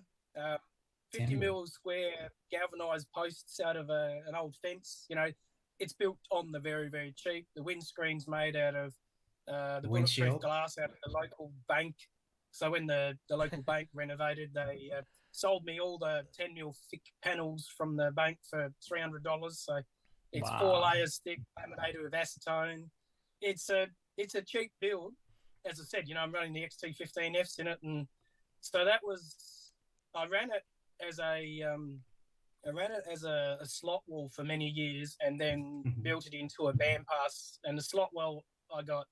50 Timber. mil square galvanized posts out of an old fence. It's built on the very, very cheap. The windscreen's made out of the bulletproof Windshield. glass out of the local bank. So when the local bank renovated, they sold me all the 10 mil thick panels from the bank for $300. So it's Wow. 4 layers thick, laminated with acetone. It's a cheap build. As I said, I'm running the XT15Fs in it, and so I ran it as a slot wall for many years, and then Mhm. built it into a Bandpass. And the slot wall, I got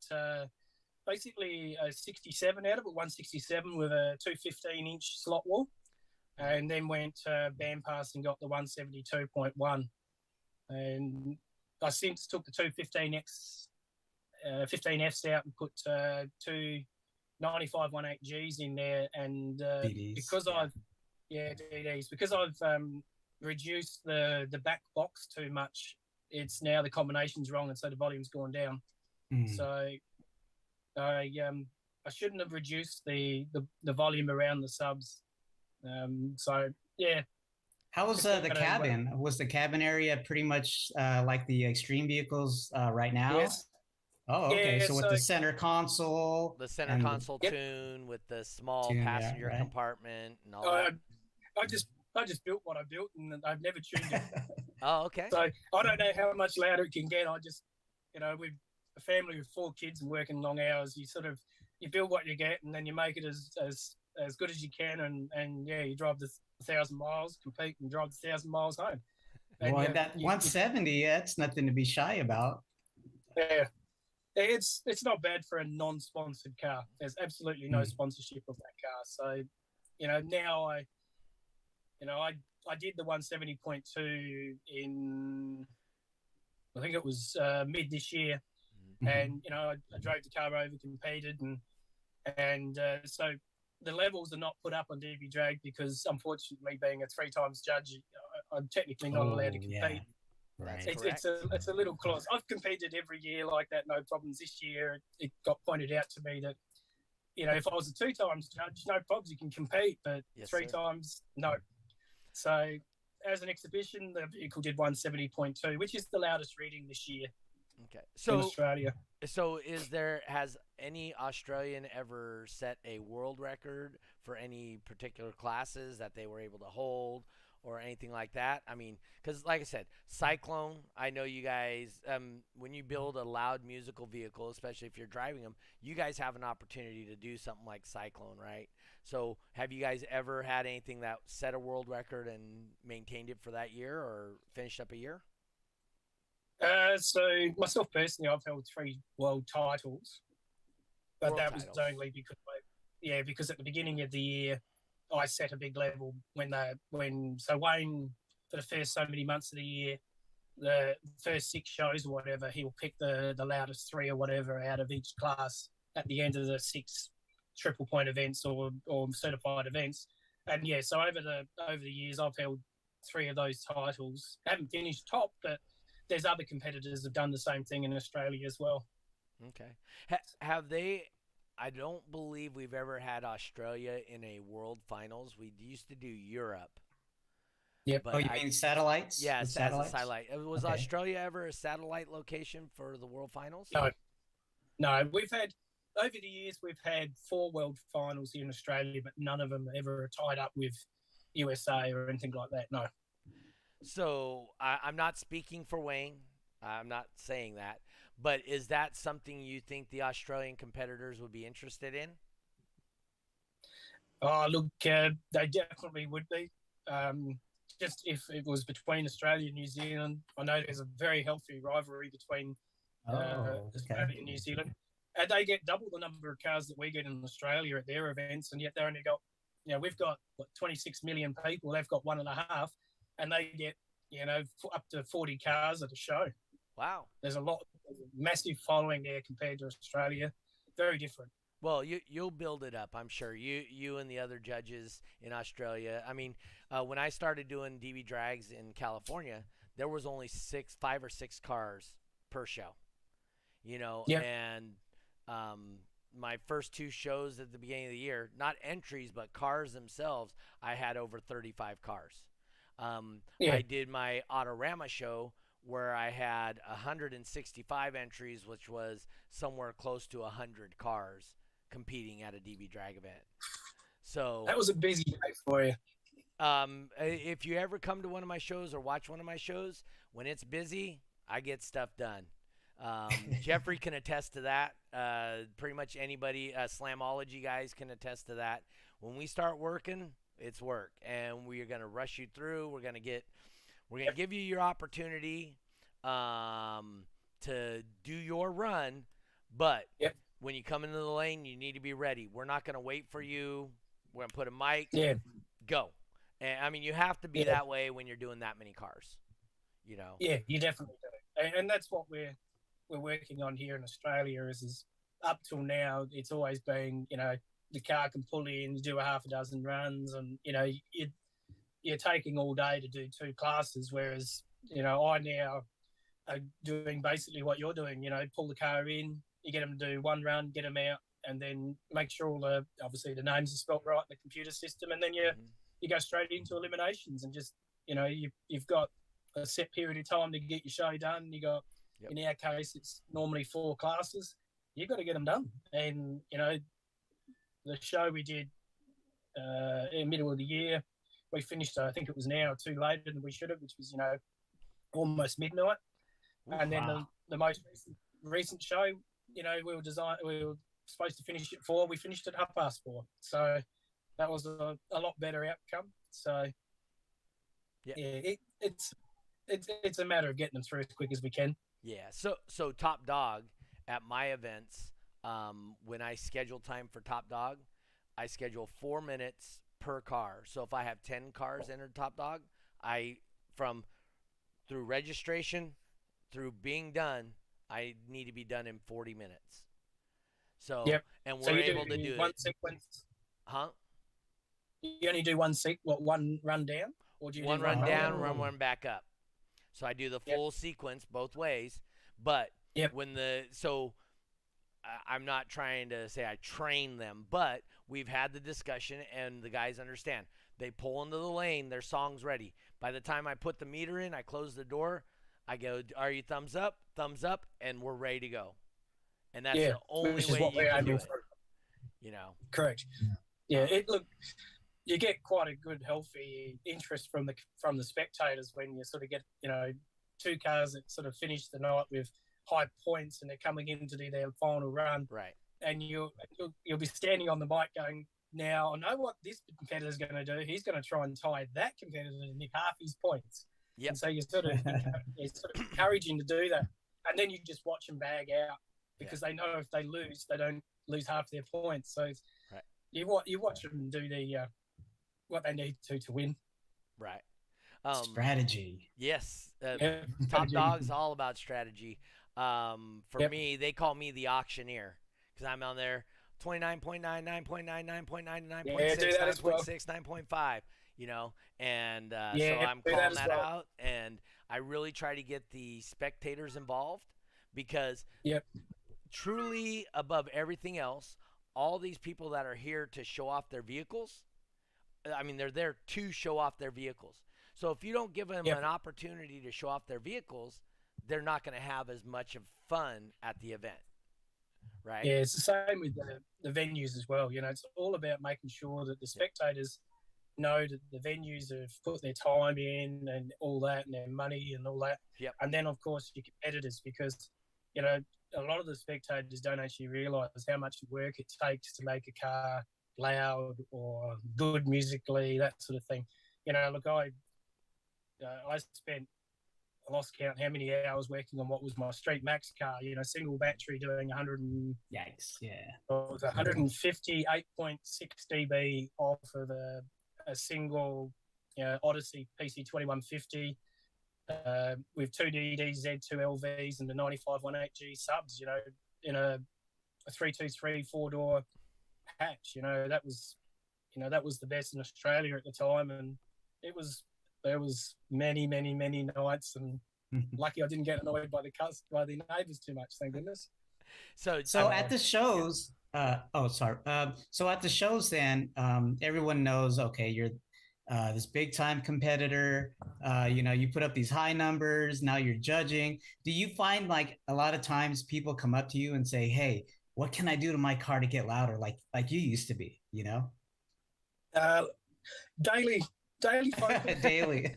basically a 67 out of it, 167 with a 215-inch slot wall, and then went Bandpass and got the 172.1. And I since took the 15Fs out and put two 9518Gs in there, and DDs, because DDs, because I've reduced the back box too much, it's now the combination's wrong, and so the volume's gone down. Mm. So I shouldn't have reduced the volume around the subs. So yeah. How was Just the gotta cabin? Was the cabin area pretty much like the extreme vehicles right now? Yes. Oh, okay. Yeah, so with the center console, The center and- console Yep. tune with the small Tune, yeah, passenger right. compartment and all that. I just built what I built, and I've never tuned it. Oh, okay. So I don't know how much louder it can get. I just, with a family with 4 kids and working long hours, you build what you get, and then you make it as good as you can, and yeah, you drive the 1,000 miles, compete, and drive the 1,000 miles home. And, Well, that 170, that's nothing to be shy about. Yeah, it's not bad for a non-sponsored car. There's absolutely no sponsorship of that car. So, now I did the 170.2 in, I think it was mid this year, and I drove the car over, competed, and so the levels are not put up on DB Drag because, unfortunately, being a 3 times judge, I'm technically not allowed to compete. Yeah. Right. It's a little clause. I've competed every year like that, no problems. This year, it got pointed out to me that if I was a 2 times judge, no problems, you can compete, but Yes, 3 sir. times, no. So as an exhibition, the vehicle did 170.2, which is the loudest reading this year Okay. in Australia. So has any Australian ever set a world record for any particular classes that they were able to hold or anything like that? I mean, because like I said, Cyclone, I know you guys, when you build a loud musical vehicle, especially if you're driving them, you guys have an opportunity to do something like Cyclone, right? So have you guys ever had anything that set a world record and maintained it for that year or finished up a year? So myself personally, I've held 3 world titles, but World that was titles. only because at the beginning of the year, I set a big level so Wayne, for the first so many months of the year, the first 6 shows or whatever, he'll pick the loudest 3 or whatever out of each class at the end of the 6 triple point events or certified events. And yeah, so over the years, I've held 3 of those titles. I haven't finished top, but there's other competitors that have done the same thing in Australia as well. Okay. Have they? I don't believe we've ever had Australia in a World Finals. We used to do Europe. Yep. But Oh, you mean satellites? yeah, The as a satellites? satellite. Was Okay. Australia ever a satellite location for the World Finals? No. We've had over the years we've had 4 world finals here in Australia, but none of them ever tied up with USA or anything like that. No. So I'm not speaking for Wayne. I'm not saying that. But is that something you think the Australian competitors would be interested in? Oh, look, they definitely would be. Just if it was between Australia and New Zealand, I know there's a very healthy rivalry between Australia and New Zealand. And they get double the number of cars that we get in Australia at their events, and yet they only got, we've got 26 million people. They've got 1.5, and they get, up to 40 cars at a show. Wow. There's a massive following there compared to Australia. Very different. Well, you'll build it up, I'm sure. You and the other judges in Australia. I mean, when I started doing DB drags in California, there was only 5 or 6 cars per show. Yep. And my first 2 shows at the beginning of the year, not entries but cars themselves, I had over 35 cars. I did my Autorama show where I had 165 entries, which was somewhere close to 100 cars competing at a DB drag event. So that was a busy day for you. If you ever come to one of my shows or watch one of my shows, when it's busy, I get stuff done. Jeffrey can attest to that. Pretty much anybody, Slamology guys can attest to that. When we start working, it's work, and we are going to rush you through. We're going to give you your opportunity to do your run, but when you come into the lane, you need to be ready. We're not going to wait for you. We're going to put a mic. Go. And I mean, you have to be that way when you're doing that many cars. Yeah, you definitely do, and that's what we're working on here in Australia. Is up till now, it's always been the car can pull in, you do a half a dozen runs, and you're taking all day to do 2 classes, whereas I now are doing basically what you're doing. Pull the car in, you get them to do 1 run, get them out, and then make sure obviously the names are spelt right in the computer system, and then you go straight into eliminations, and just you've got a set period of time to get your show done. You got in our case it's normally 4 classes. You've got to get them done, and the show we did in the middle of the year, we finished, I think it was an hour or 2 later than we should have, which was, almost midnight. And then the most recent show, we were supposed to finish at 4. We finished at 4:30. So that was a lot better outcome. So it's a matter of getting them through as quick as we can. Yeah. So Top Dog at my events, when I schedule time for Top Dog, I schedule 4 minutes per car. So if I have 10 cars entered Top Dog, through registration, through being done, I need to be done in 40 minutes. So and we're able to do one it. Sequence. Huh? You only do one run down, or do you one do run down, run back up? So I do the full sequence both ways. But I'm not trying to say I train them, but we've had the discussion and the guys understand. They pull into the lane, their song's ready. By the time I put the meter in, I close the door, I go, "Are you thumbs up?" Thumbs up, and we're ready to go. And that's the only which is way what you we're can do aiming it. for. You know. Correct. Yeah, you get quite a good healthy interest from the spectators when you sort of get two cars that sort of finish the night with high points and they're coming in to do their final run. Right. And you'll be standing on the mic going, now I know what this competitor's going to do. He's going to try and tie that competitor to nick half his points. Yep. And so you're sort of encouraging to do that. And then you just watch them bag out because they know if they lose, they don't lose half their points. So you watch them do what they need to win. Right. Strategy. Yes. Yeah, Top strategy. Dog's all about strategy. For me, they call me the auctioneer because I'm on there 29.9, 9.9, 9.9, 9.6, Yeah, do that as well. 9.6, 9.5, you know, and so Yeah, I'm do that calling as that well. out, and I really try to get the spectators involved because truly above everything else, all these people that are here to show off their vehicles, I mean, they're there to show off their vehicles. So if you don't give them an opportunity to show off their vehicles, they're not going to have as much of fun at the event, right? Yeah, it's the same with the venues as well. You know, it's all about making sure that the spectators know that the venues have put their time in and all that and their money and all that. Yep. And then, of course, your competitors, because, you know, a lot of the spectators don't actually realise how much work it takes to make a car loud or good musically, that sort of thing. You know, look, I spent, I lost count how many hours working on what was my Street Max car, you know, single battery doing 158.6 dB off of a single Odyssey PC2150 with two DDs, Z2 LVs and the 9518G subs, you know, in a 323 4-door hatch. You know, that was the best in Australia at the time, and there was many nights, and lucky I didn't get annoyed by the neighbours too much, thank goodness. So at the shows, so at the shows, then everyone knows, okay, you're this big time competitor. You know, you put up these high numbers. Now you're judging. Do you find like a lot of times people come up to you and say, "Hey, what can I do to my car to get louder, like you used to be?" You know, daily photos. daily photos. Daily.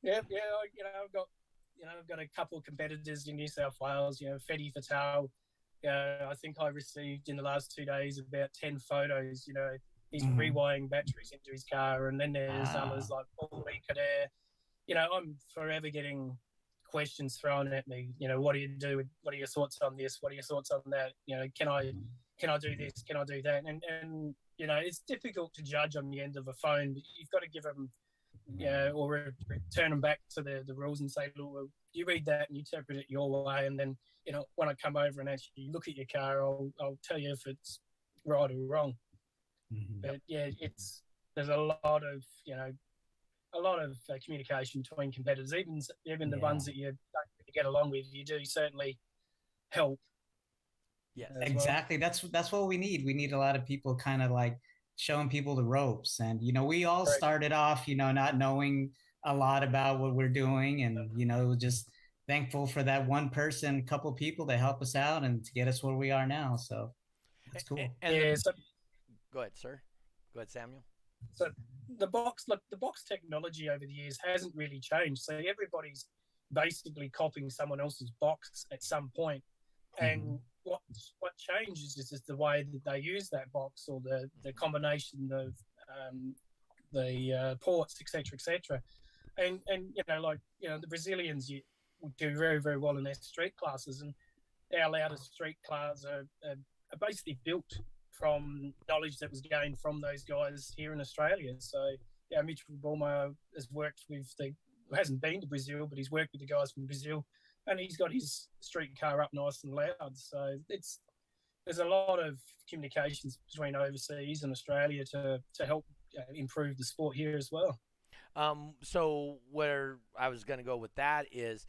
Yeah. You know, I've got a couple of competitors in New South Wales. You know, Fedi Fatal. I think I received in the last 2 days about 10 photos. You know, he's rewiring batteries into his car, and then there's others like Paul Kader. You know, I'm forever getting questions thrown at me. You know, what do you do? What are your thoughts on this? What are your thoughts on that? You know, can I do this? Can I do that? And you know, it's difficult to judge on the end of a phone, but you've got to give them, or return them back to the rules and say, look, well, you read that and you interpret it your way, and then, you know, when I come over and actually look at your car, I'll tell you if it's right or wrong. But yeah, there's a lot of communication between competitors, even the ones that you don't really get along with. You do certainly help. Yeah, exactly. Well. That's what we need. We need a lot of people kind of like showing people the ropes. And you know, we all started off, you know, not knowing a lot about what we're doing, and you know, just thankful for that one person, couple people to help us out and to get us where we are now. So that's cool. Go ahead, sir. Go ahead, Samuel. So the box technology over the years hasn't really changed. So everybody's basically copying someone else's box at some point. And what changes is just the way that they use that box, or the combination of the ports, etc. And you know, like, you know, the Brazilians do very, very well in their street classes, and our loudest street cars are basically built from knowledge that was gained from those guys here in Australia. So yeah, Mitchell Bulmo hasn't been to Brazil, but he's worked with the guys from Brazil, and he's got his street car up nice and loud. So there's a lot of communications between overseas and Australia to help improve the sport here as well. So where I was going to go with that is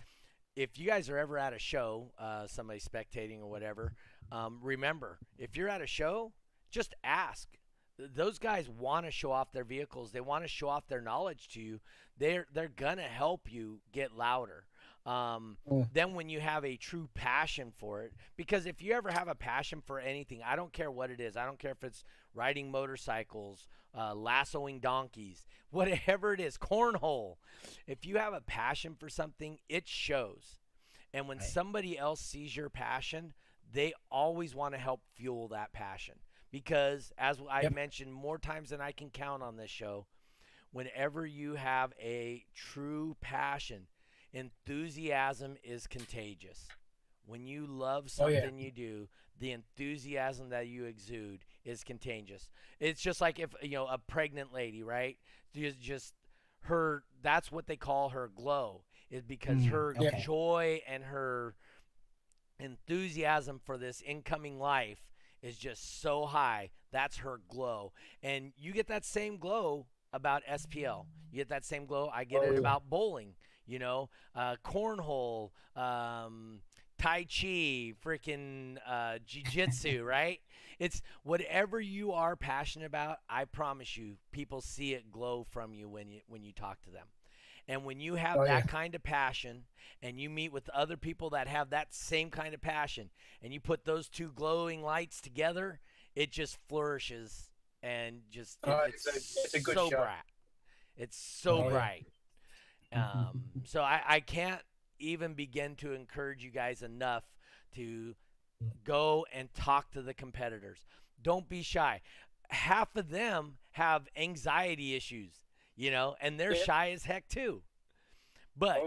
if you guys are ever at a show, somebody spectating or whatever, remember, if you're at a show, just ask. Those guys want to show off their vehicles. They want to show off their knowledge to you. They're gonna help you get louder. Then when you have a true passion for it, because if you ever have a passion for anything, I don't care what it is. I don't care if it's riding motorcycles, lassoing donkeys, whatever it is, cornhole. If you have a passion for something, it shows. And when somebody else sees your passion, they always want to help fuel that passion. Because as I mentioned more times than I can count on this show, whenever you have a true passion, enthusiasm is contagious. When you love something you do, the enthusiasm that you exude is contagious. It's just like if, a pregnant lady, right? Just her, that's what they call her glow, is because her joy and her enthusiasm for this incoming life is just so high. That's her glow. And you get that same glow about SPL. You get that same glow. I get it about bowling, cornhole, Tai Chi, freaking jiu-jitsu, right? It's whatever you are passionate about, I promise you, people see it glow from you when you talk to them. And when you have that kind of passion and you meet with other people that have that same kind of passion and you put those two glowing lights together, it just flourishes and just it's a good so bright. It's so bright. So I can't even begin to encourage you guys enough to go and talk to the competitors. Don't be shy. Half of them have anxiety issues, and they're shy as heck too. But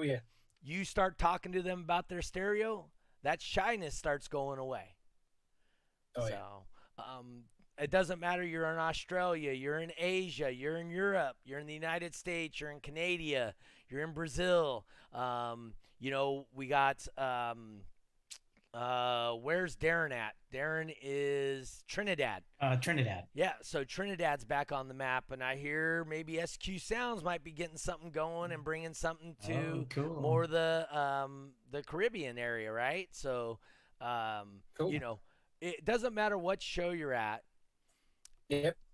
you start talking to them about their stereo, that shyness starts going away. It doesn't matter. You're in Australia, you're in Asia, you're in Europe, you're in the United States, you're in Canada, you're in Brazil. We got where's Darren at? Darren is Trinidad. Trinidad. Yeah, so Trinidad's back on the map, and I hear maybe SQ Sounds might be getting something going and bringing something to more of the Caribbean area, right? So, it doesn't matter what show you're at.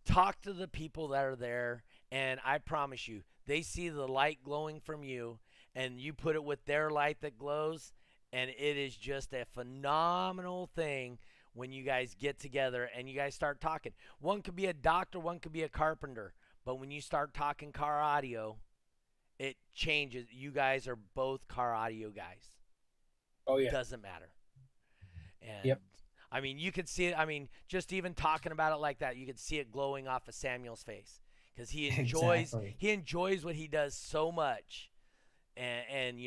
Talk to the people that are there, and I promise you, they see the light glowing from you, and you put it with their light that glows, and it is just a phenomenal thing when you guys get together and you guys start talking. One could be a doctor, one could be a carpenter, but when you start talking car audio, it changes. You guys are both car audio guys. It doesn't matter. And I mean, you could see it. I mean, just even talking about it like that, you could see it glowing off of Samuel's face because he enjoys what he does so much, and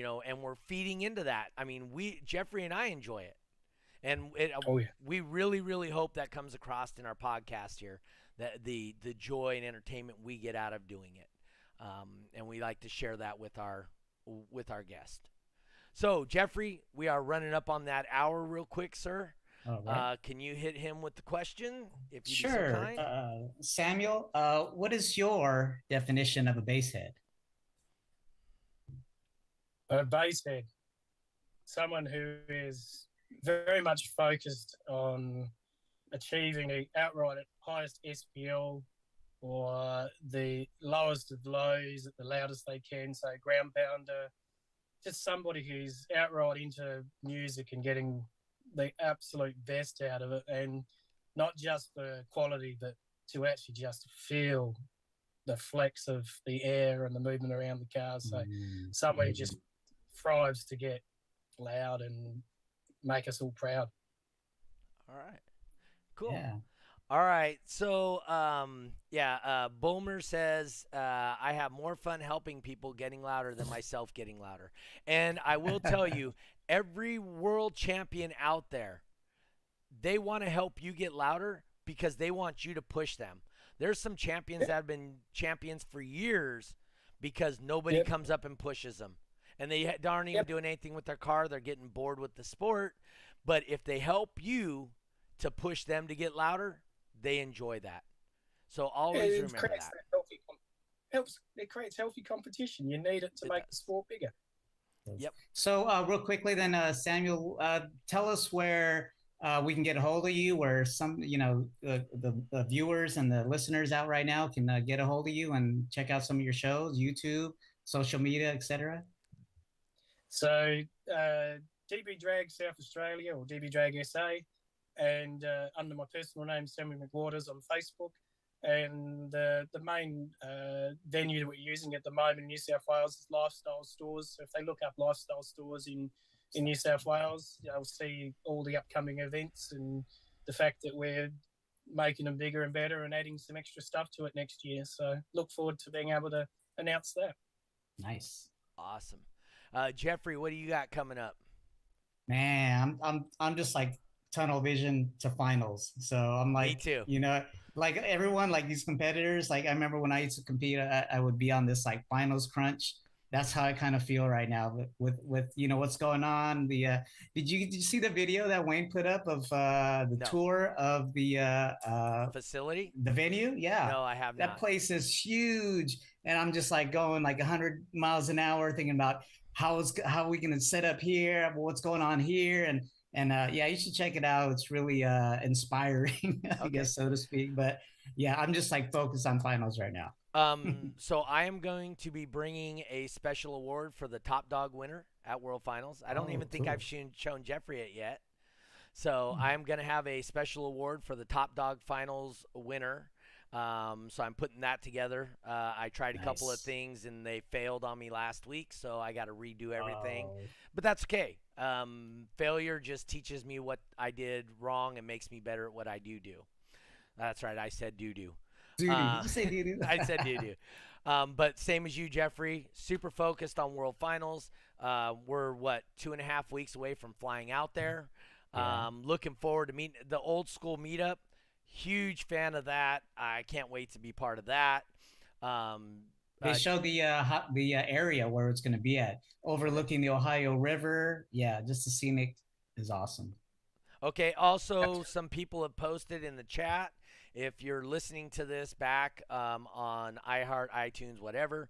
we're feeding into that. I mean, Jeffrey and I enjoy it, and we really, really hope that comes across in our podcast here, that the joy and entertainment we get out of doing it, and we like to share that with our guest. So, Jeffrey, we are running up on that hour real quick, sir. Right. Can you hit him with the question, if you be so kind? Samuel, what is your definition of a basehead? A basehead, someone who is very much focused on achieving the outright highest SPL or the lowest of lows at the loudest they can, so ground pounder, just somebody who's outright into music and getting the absolute best out of it, and not just the quality, but to actually just feel the flex of the air and the movement around the car. So somebody just thrives to get loud and make us all proud. All right, cool. Yeah. All right, so Bulmer says, I have more fun helping people getting louder than myself getting louder. And I will tell you, every world champion out there, they want to help you get louder because they want you to push them. There's some champions that have been champions for years because nobody comes up and pushes them. And they aren't even doing anything with their car. They're getting bored with the sport. But if they help you to push them to get louder, they enjoy that. So always remember that. It creates healthy competition. You need it to make the sport bigger. Yep. So real quickly then, Samuel, tell us where we can get a hold of you, where some, the viewers and the listeners out right now can get a hold of you and check out some of your shows, YouTube, social media, etc. So DB Drag South Australia or DB Drag SA, and under my personal name, Samuel McWaters on Facebook. And the main venue that we're using at the moment in New South Wales is lifestyle stores. So if they look up lifestyle stores in New South Wales, they'll see all the upcoming events and the fact that we're making them bigger and better and adding some extra stuff to it next year. So look forward to being able to announce that. Nice. Awesome. Jeffrey, what do you got coming up? Man, I'm just like tunnel vision to finals. So I'm like, Me too. Like everyone, like these competitors, like I remember when I used to compete, I would be on this like finals crunch. That's how I kind of feel right now with what's going on. Did you see the video that Wayne put up of the No. tour of the Facility? the venue? Yeah. No, I have That not. place is huge, and I'm just like going like 100 miles an hour, thinking about how are we going to set up here, what's going on here, and yeah, you should check it out. It's really inspiring, I guess, so to speak. But yeah, I'm just like focused on finals right now. So I am going to be bringing a special award for the top dog winner at World Finals. I don't even think cool. I've shown Jeffrey it yet. So I'm going to have a special award for the top dog finals winner. So I'm putting that together. I tried a couple of things and they failed on me last week, so I got to redo everything. But that's okay. Failure just teaches me what I did wrong and makes me better at what I do. That's right. I said do. Did you say doo-doo? I said do. But same as you, Jeffrey, super focused on World Finals. We're, 2.5 weeks away from flying out there. Looking forward to meeting the old school meetup. Huge fan of that. I can't wait to be part of that. They show the area where it's going to be at, overlooking the Ohio River. Yeah, just the scenic is awesome. Okay. Also, some people have posted in the chat. If you're listening to this back on iHeart, iTunes, whatever,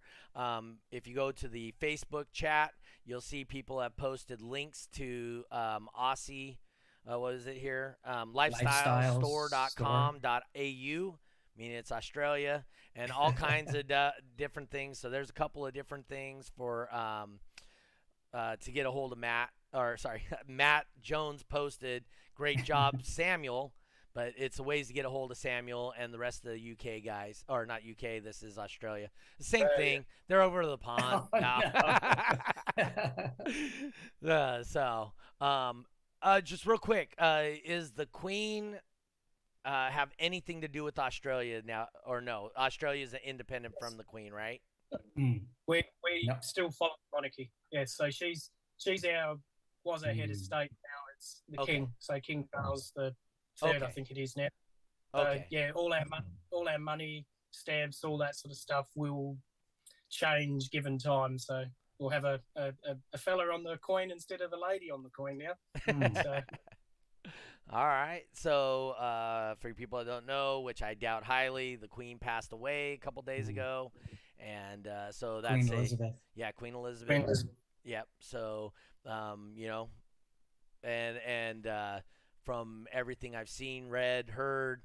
if you go to the Facebook chat, you'll see people have posted links to Aussie. What is it here? Lifestylestore.com.au. I mean, it's Australia, and all kinds of different things. So there's a couple of different things for to get a hold of Matt. Matt Jones posted, great job, Samuel. But it's a ways to get a hold of Samuel and the rest of the UK guys. Or not UK, this is Australia. The same thing. They're over the pond now. Just real quick, is the Queen have anything to do with Australia now, or no? Australia is independent from the Queen, right? We still follow monarchy. Yeah, so she's our head of state. Now it's the king. So King Charles the Third, I think it is now. Yeah, all our money, stamps, all that sort of stuff will change given time. So we'll have a fella on the coin instead of a lady on the coin now. So. All right. So for people that don't know, which I doubt highly, the Queen passed away a couple days ago, and so that's Queen Elizabeth. Queen Elizabeth. Yep. So and from everything I've seen, read, heard,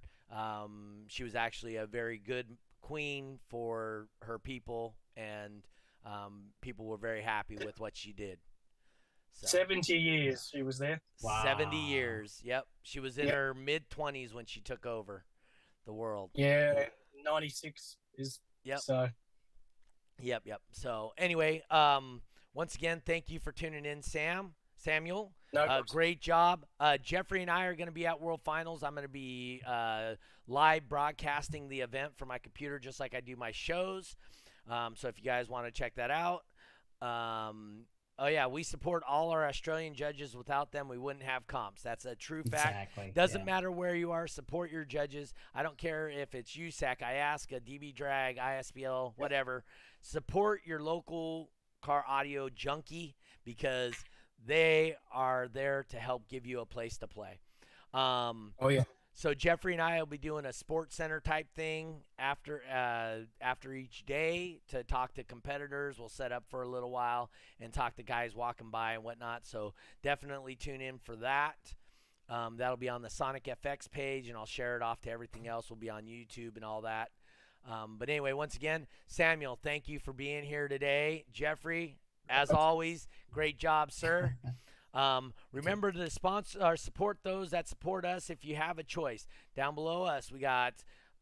she was actually a very good queen for her people, and people were very happy with what she did. So, 70 years she was there. Wow. 70 years. Yep. She was in her mid-20s when she took over the world. Yeah, 96 is. Yep. So. Yep. So anyway, once again, thank you for tuning in, Samuel. Great job. Jeffrey and I are going to be at World Finals. I'm going to be live broadcasting the event from my computer just like I do my shows. So if you guys want to check that out. We support all our Australian judges. Without them, we wouldn't have comps. That's a true fact. Exactly. Doesn't matter where you are. Support your judges. I don't care if it's USAC, IASCA, DB Drag, ISBL, whatever. Support your local car audio junkie because – they are there to help give you a place to play. So Jeffrey and I will be doing a sports center type thing after each day to talk to competitors. We'll set up for a little while and talk to guys walking by and whatnot. So definitely tune in for that. That'll be on the Sonic FX page, and I'll share it off to everything else. Will be on YouTube and all that. But anyway, once again, Samuel, thank you for being here today. Jeffrey, as always, great job, sir. Remember to sponsor or support those that support us if you have a choice. Down below us, we got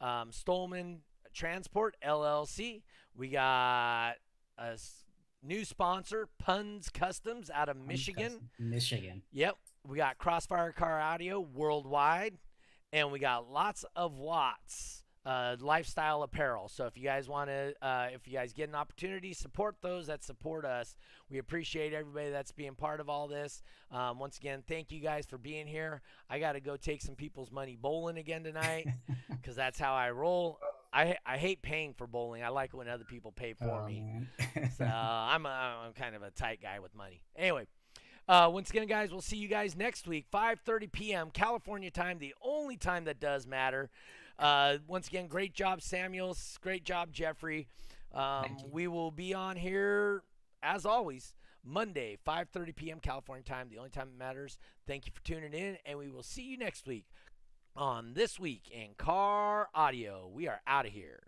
Stolman Transport LLC. We got a new sponsor, Puns Customs out of Michigan. Michigan. Yep. We got Crossfire Car Audio worldwide, and we got lots of Watts lifestyle apparel. So if you guys want to, if you guys get an opportunity, support those that support us. We appreciate everybody that's being part of all this. Once again, thank you guys for being here. I got to go take some people's money bowling again tonight because that's how I roll. I hate paying for bowling. I like it when other people pay for me. So I'm kind of a tight guy with money. Anyway. Once again, guys, we'll see you guys next week, 5:30 p.m. California time, the only time that does matter. Once again, great job, Samuel. Great job, Jeffrey. We will be on here, as always, Monday, 5:30 p.m. California time, the only time that matters. Thank you for tuning in, and we will see you next week on This Week in Car Audio. We are out of here.